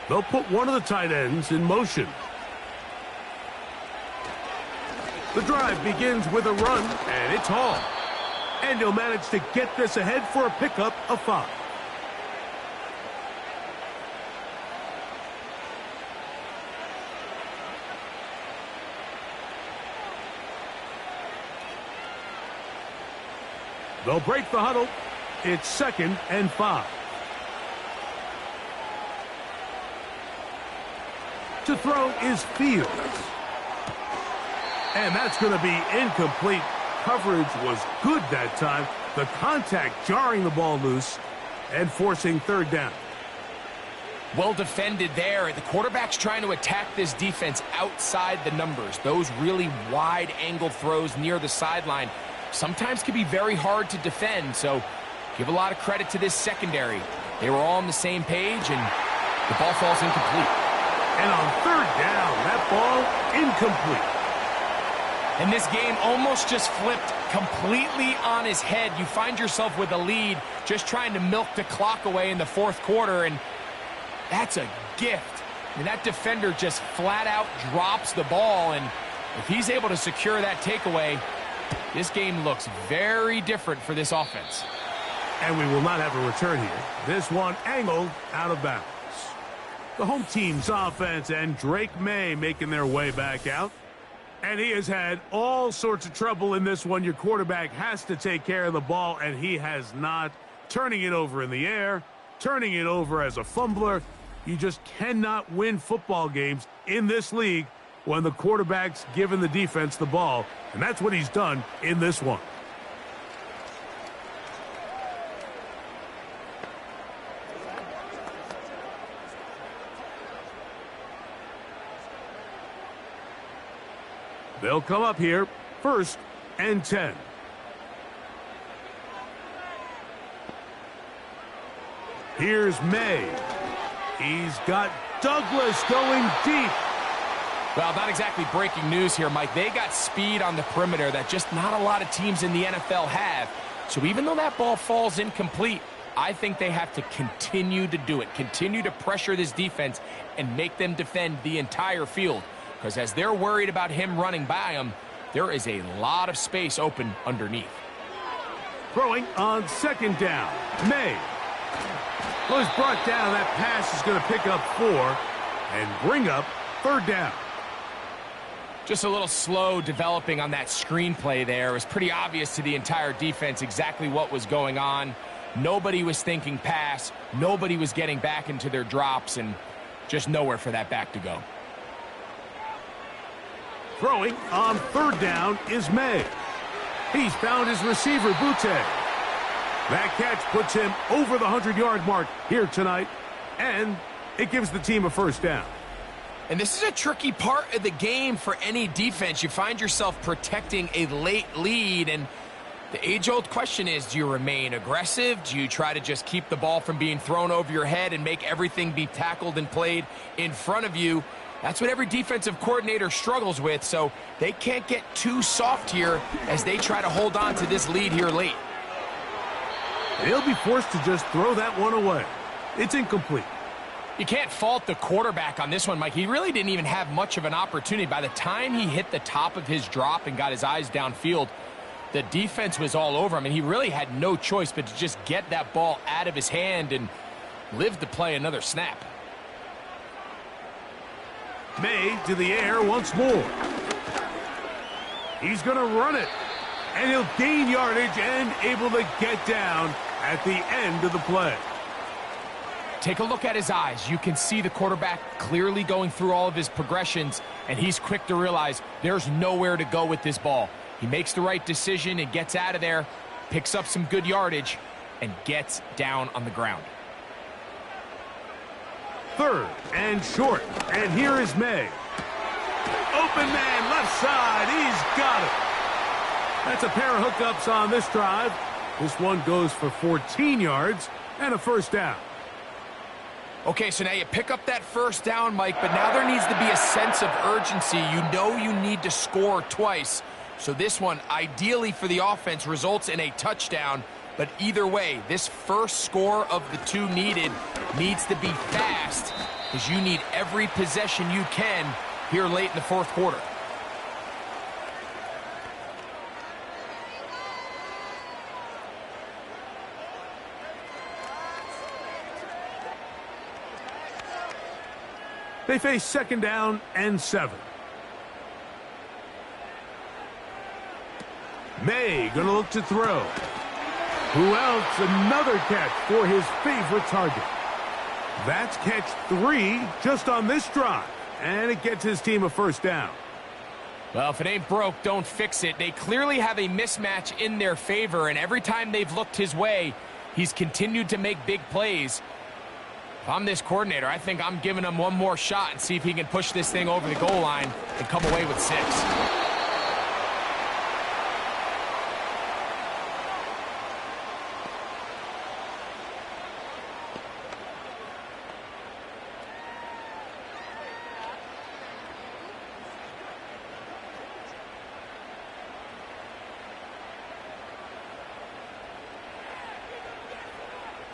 They'll put one of the tight ends in motion. The drive begins with a run, and it's Hall. And he'll manage to get this ahead for a pickup of 5. They'll break the huddle. It's 2nd and 5. To throw is Fields. And that's going to be incomplete. Coverage was good that time. The contact jarring the ball loose and forcing 3rd down. Well defended there. The quarterback's trying to attack this defense outside the numbers. Those really wide-angle throws near the sideline sometimes can be very hard to defend. So give a lot of credit to this secondary. They were all on the same page, and the ball falls incomplete. And on 3rd down, that ball incomplete. And this game almost just flipped completely on his head. You find yourself with a lead, just trying to milk the clock away in the 4th quarter, and that's a gift. And that defender just flat out drops the ball, and if he's able to secure that takeaway, this game looks very different for this offense. And we will not have a return here. This one angled out of bounds. The home team's offense and Drake May making their way back out. And he has had all sorts of trouble in this one. Your quarterback has to take care of the ball, and he has not. Turning it over in the air, turning it over as a fumbler. You just cannot win football games in this league when the quarterback's giving the defense the ball. And that's what he's done in this one. They'll come up here, 1st and 10. Here's May. He's got Douglas going deep. Well, not exactly breaking news here, Mike. They got speed on the perimeter that just not a lot of teams in the NFL have. So even though that ball falls incomplete, I think they have to continue to do it. Continue to pressure this defense and make them defend the entire field. Because as they're worried about him running by them, there is a lot of space open underneath. Throwing on 2nd down. May. Well, he's brought down. That pass is going to pick up 4 and bring up 3rd down. Just a little slow developing on that screenplay there. It was pretty obvious to the entire defense exactly what was going on. Nobody was thinking pass. Nobody was getting back into their drops, and just nowhere for that back to go. Throwing on third down is May. He's found his receiver, Butte. That catch puts him over the 100-yard mark here tonight, and it gives the team a first down. And this is a tricky part of the game for any defense. You find yourself protecting a late lead, and the age-old question is, do you remain aggressive? Do you try to just keep the ball from being thrown over your head and make everything be tackled and played in front of you? That's what every defensive coordinator struggles with, so they can't get too soft here as they try to hold on to this lead here late. They'll be forced to just throw that one away. It's incomplete. You can't fault the quarterback on this one, Mike. He really didn't even have much of an opportunity. By the time he hit the top of his drop and got his eyes downfield, the defense was all over him, and he really had no choice but to just get that ball out of his hand and live to play another snap. May to the air once more. He's going to run it, and he'll gain yardage and able to get down at the end of the play. Take a look at his eyes. You can see the quarterback clearly going through all of his progressions, and he's quick to realize there's nowhere to go with this ball. He makes the right decision and gets out of there, picks up some good yardage, and gets down on the ground. Third and short, and here is May. Open man, left side, he's got it. That's a pair of hookups on this drive. This one goes for 14 yards and a first down. Okay, so now you pick up that first down, Mike, but now there needs to be a sense of urgency. You know you need to score twice. So this one, ideally for the offense, results in a touchdown. But either way, this first score of the two needed needs to be fast, because you need every possession you can here late in the fourth quarter. They face second down and 7. May gonna look to throw. Who else? Another catch for his favorite target. That's catch 3 just on this drive, and it gets his team a first down. Well, if it ain't broke, don't fix it. They clearly have a mismatch in their favor, and every time they've looked his way, he's continued to make big plays. If I'm this coordinator, I think I'm giving him one more shot and see if he can push this thing over the goal line and come away with 6.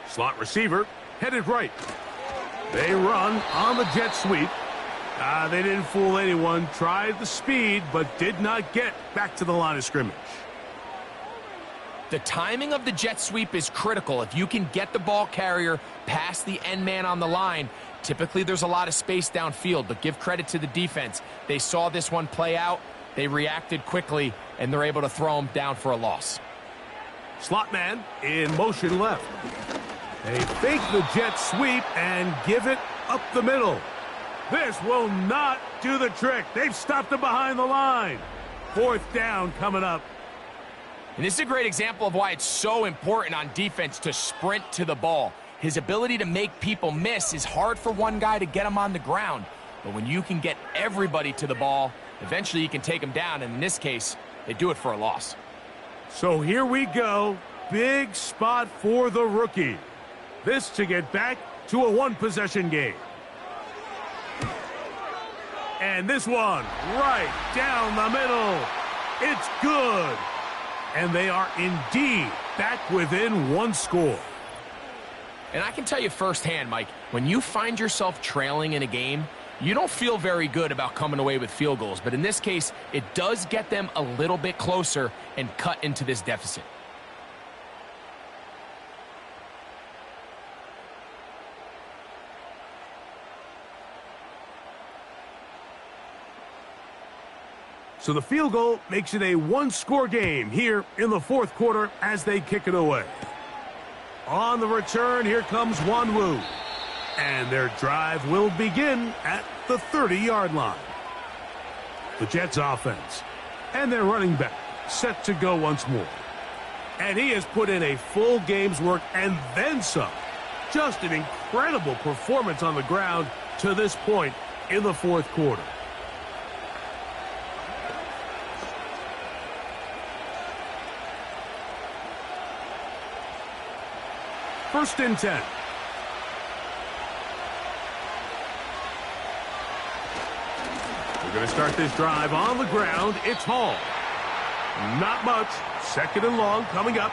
Slot receiver headed right. They run on the jet sweep. They didn't fool anyone. Tried the speed, but did not get back to the line of scrimmage. The timing of the jet sweep is critical. If you can get the ball carrier past the end man on the line, typically there's a lot of space downfield, but give credit to the defense. They saw this one play out. They reacted quickly, and they're able to throw him down for a loss. Slot man in motion left. They fake the jet sweep and give it up the middle. This will not do the trick. They've stopped him behind the line. Fourth down coming up. And this is a great example of why it's so important on defense to sprint to the ball. His ability to make people miss is hard for one guy to get him on the ground. But when you can get everybody to the ball, eventually you can take him down. And in this case, they do it for a loss. So here we go. Big spot for the rookie. This to get back to a one-possession game. And this one right down the middle. It's good. And they are indeed back within one score. And I can tell you firsthand, Mike, when you find yourself trailing in a game, you don't feel very good about coming away with field goals. But in this case, it does get them a little bit closer and cut into this deficit. So the field goal makes it a one-score game here in the fourth quarter as they kick it away. On the return, here comes Wanwu. And their drive will begin at the 30-yard line. The Jets offense and their running back set to go once more. And he has put in a full game's work and then some. Just an incredible performance on the ground to this point in the fourth quarter. First and 10. We're going to start this drive on the ground. It's Hall. Not much. Second and long coming up.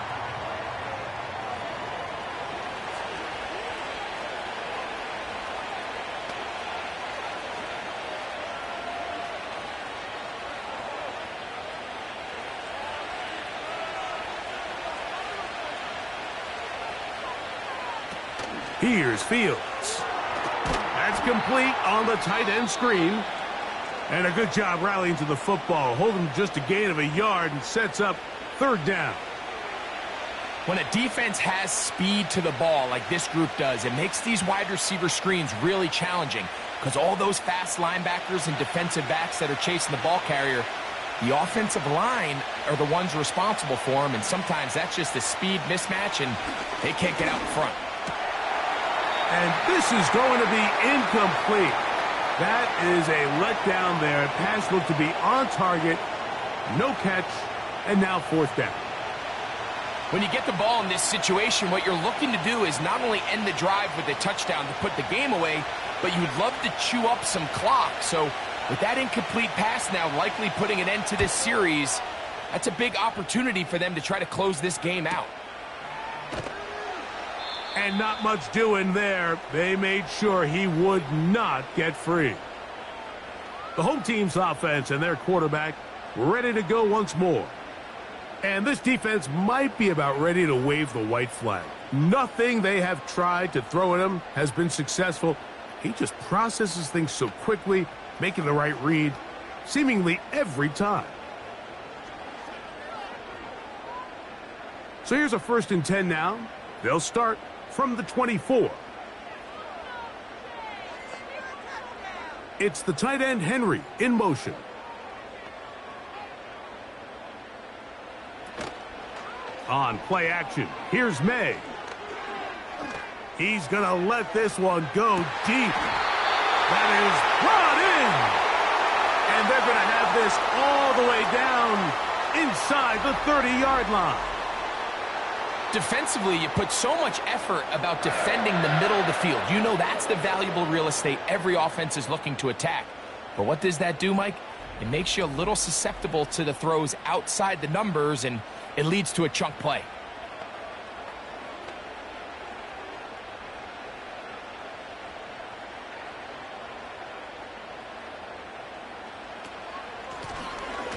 Here's Fields. That's complete on the tight end screen. And a good job rallying to the football. Holding just a gain of a yard and sets up third down. When a defense has speed to the ball like this group does, it makes these wide receiver screens really challenging because all those fast linebackers and defensive backs that are chasing the ball carrier, the offensive line are the ones responsible for them, and sometimes that's just a speed mismatch, and they can't get out in front. And this is going to be incomplete. That is a letdown there. Pass looked to be on target. No catch. And now fourth down. When you get the ball in this situation, what you're looking to do is not only end the drive with a touchdown to put the game away, but you'd love to chew up some clock. So with that incomplete pass now likely putting an end to this series, that's a big opportunity for them to try to close this game out. And not much doing there. They made sure he would not get free. The home team's offense and their quarterback ready to go once more. And this defense might be about ready to wave the white flag. Nothing they have tried to throw at him has been successful. He just processes things so quickly, making the right read, seemingly every time. So here's a first and 10 now. They'll start from the 24. It's the tight end Henry in motion. On play action, here's May. He's going to let this one go deep. That is brought in. And they're going to have this all the way down inside the 30-yard line. Defensively, you put so much effort about defending the middle of the field. You know that's the valuable real estate every offense is looking to attack. But what does that do, Mike? It makes you a little susceptible to the throws outside the numbers, and it leads to a chunk play.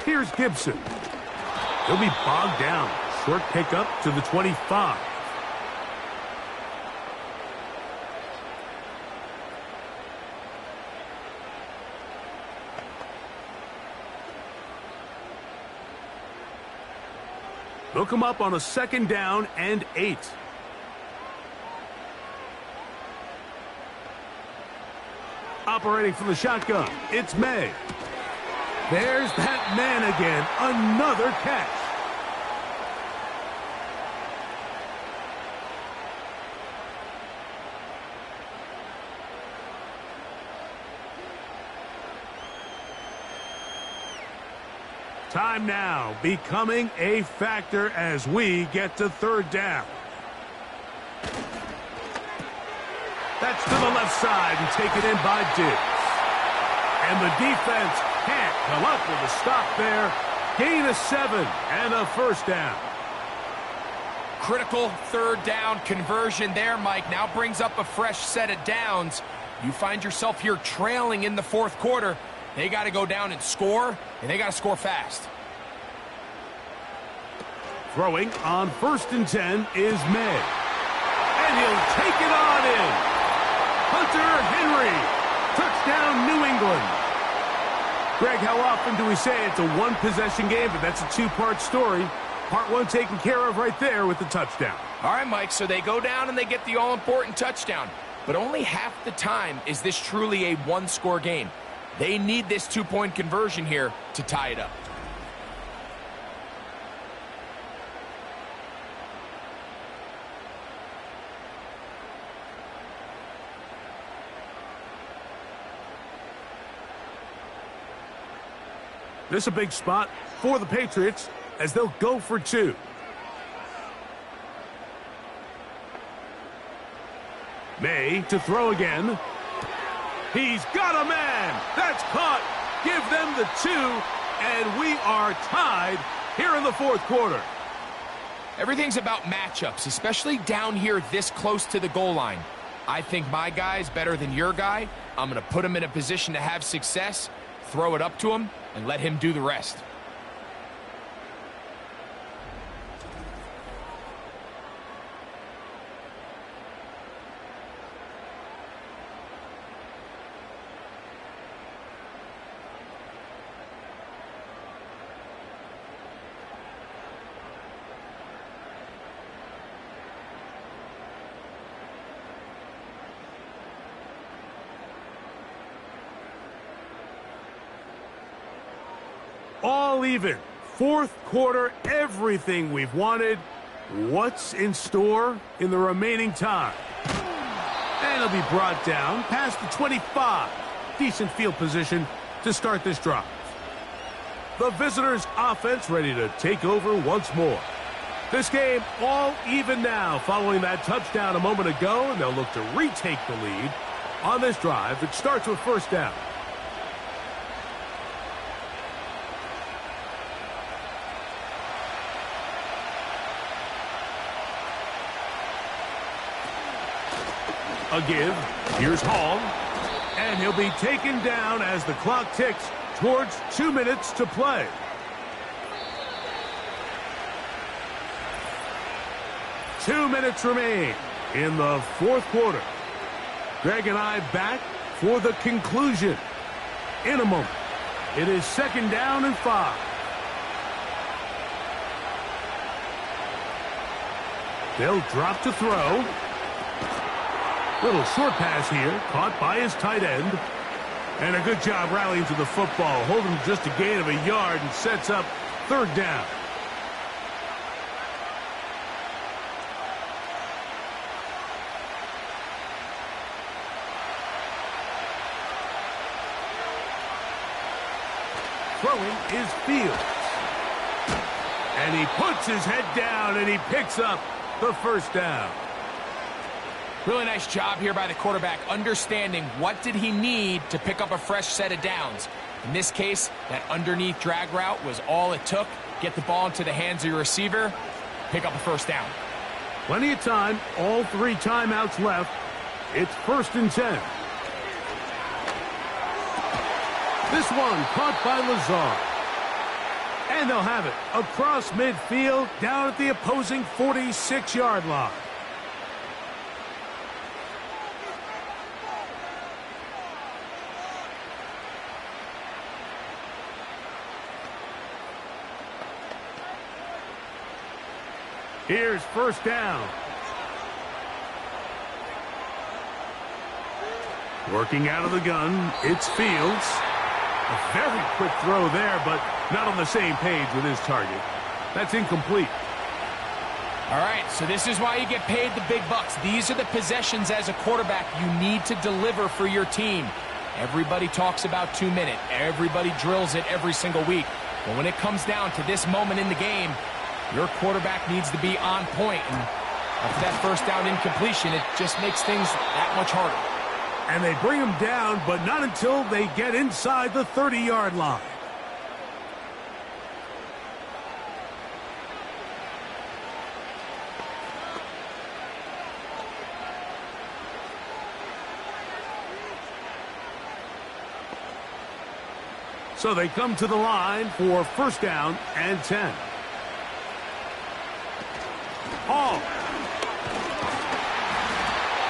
Here's Gibson. He'll be bogged down. Short pickup to the 25. They'll come up on a second down and 8. Operating from the shotgun, it's May. There's that man again. Another catch. Time now becoming a factor as we get to third down. That's to the left side and taken in by Diggs. And the defense can't come up with a stop there. Gain of 7 and a first down. Critical third down conversion there, Mike. Now brings up a fresh set of downs. You find yourself here trailing in the fourth quarter. They got to go down and score, and they got to score fast. Throwing on first and 10 is May. And he'll take it on in. Hunter Henry. Touchdown, New England. Greg, how often do we say it's a one-possession game, but that's a two-part story? Part one taken care of right there with the touchdown. All right, Mike, so they go down and they get the all-important touchdown. But only half the time is this truly a one-score game. They need this two-point conversion here to tie it up. This is a big spot for the Patriots as they'll go for two. May to throw again. He's got a man. That's caught. Give them the two, and we are tied here in the fourth quarter. Everything's about matchups, especially down here this close to the goal line. I think my guy's better than your guy. I'm going to put him in a position to have success, throw it up to him, and let him do the rest. All even. Fourth quarter, everything we've wanted. What's in store in the remaining time? And it'll be brought down past the 25. Decent field position to start this drive. The visitors' offense ready to take over once more. This game all even now following that touchdown a moment ago, and they'll look to retake the lead on this drive. It starts with first down. A give. Here's Hall. And he'll be taken down as the clock ticks towards 2 minutes to play. Two minutes remain in the fourth quarter. Greg and I back for the conclusion in a moment. It is second down and 5. They'll drop to throw. Little short pass here, caught by his tight end. And a good job rallying to the football, holding just a gain of a yard and sets up third down. Throwing is Fields. And he puts his head down and he picks up the first down. Really nice job here by the quarterback, understanding what did he need to pick up a fresh set of downs. In this case, that underneath drag route was all it took. Get the ball into the hands of your receiver, pick up a first down. Plenty of time, all 3 timeouts left. It's first and 10. This one caught by Lazard. And they'll have it across midfield, down at the opposing 46-yard line. Here's first down. Working out of the gun, it's Fields. A very quick throw there, but not on the same page with his target. That's incomplete. All right, so this is why you get paid the big bucks. These are the possessions as a quarterback you need to deliver for your team. Everybody talks about 2 minutes. Everybody drills it every single week. But when it comes down to this moment in the game, your quarterback needs to be on point. And after that first down incompletion, it just makes things that much harder. And they bring him down, but not until they get inside the 30-yard line. So they come to the line for first down and 10. Hall.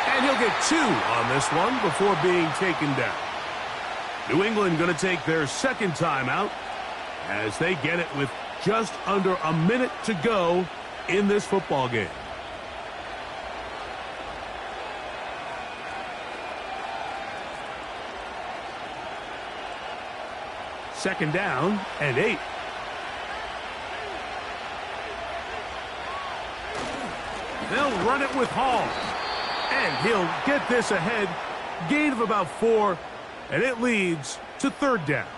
And he'll get 2 on this one before being taken down. New England going to take their second timeout as they get it with just under a minute to go in this football game. Second down and 8. They'll run it with Hall. And he'll get this ahead. Gain of about 4. And it leads to third down.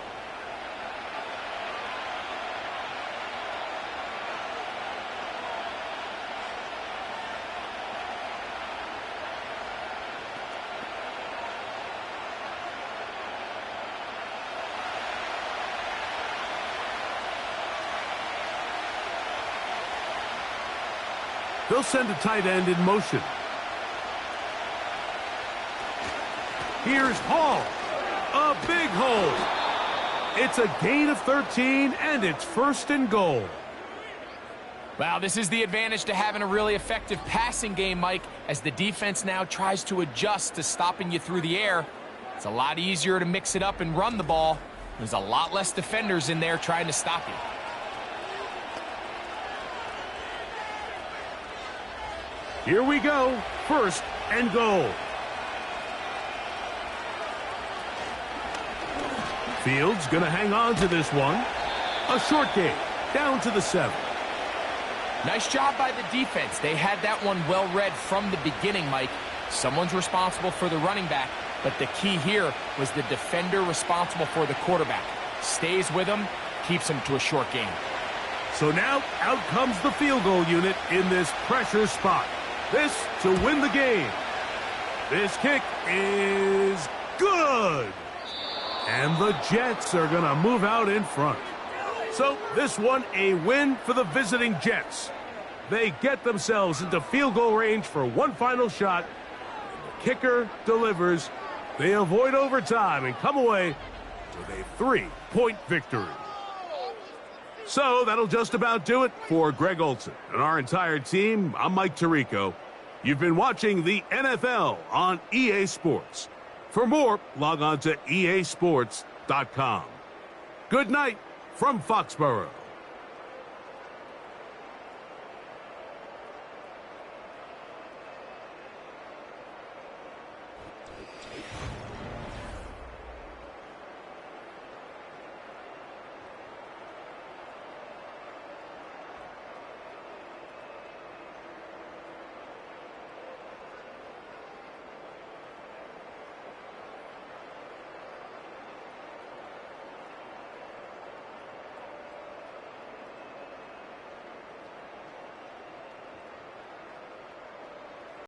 They'll send a tight end in motion. Here's Hall. A big hole. It's a gain of 13, and it's first and goal. Wow, this is the advantage to having a really effective passing game, Mike, as the defense now tries to adjust to stopping you through the air. It's a lot easier to mix it up and run the ball. There's a lot less defenders in there trying to stop you. Here we go. First and goal. Fields going to hang on to this one. A short game. Down to the 7. Nice job by the defense. They had that one well read from the beginning, Mike. Someone's responsible for the running back, but the key here was the defender responsible for the quarterback. Stays with him, keeps him to a short game. So now out comes the field goal unit in this pressure spot. This to win the game. This kick is good. And the Jets are going to move out in front. So this one a win for the visiting Jets. They get themselves into field goal range for one final shot. The kicker delivers. They avoid overtime and come away with a 3-point victory. So that'll just about do it for Greg Olson and our entire team. I'm Mike Tirico. You've been watching the NFL on EA Sports. For more, log on to easports.com. Good night from Foxborough.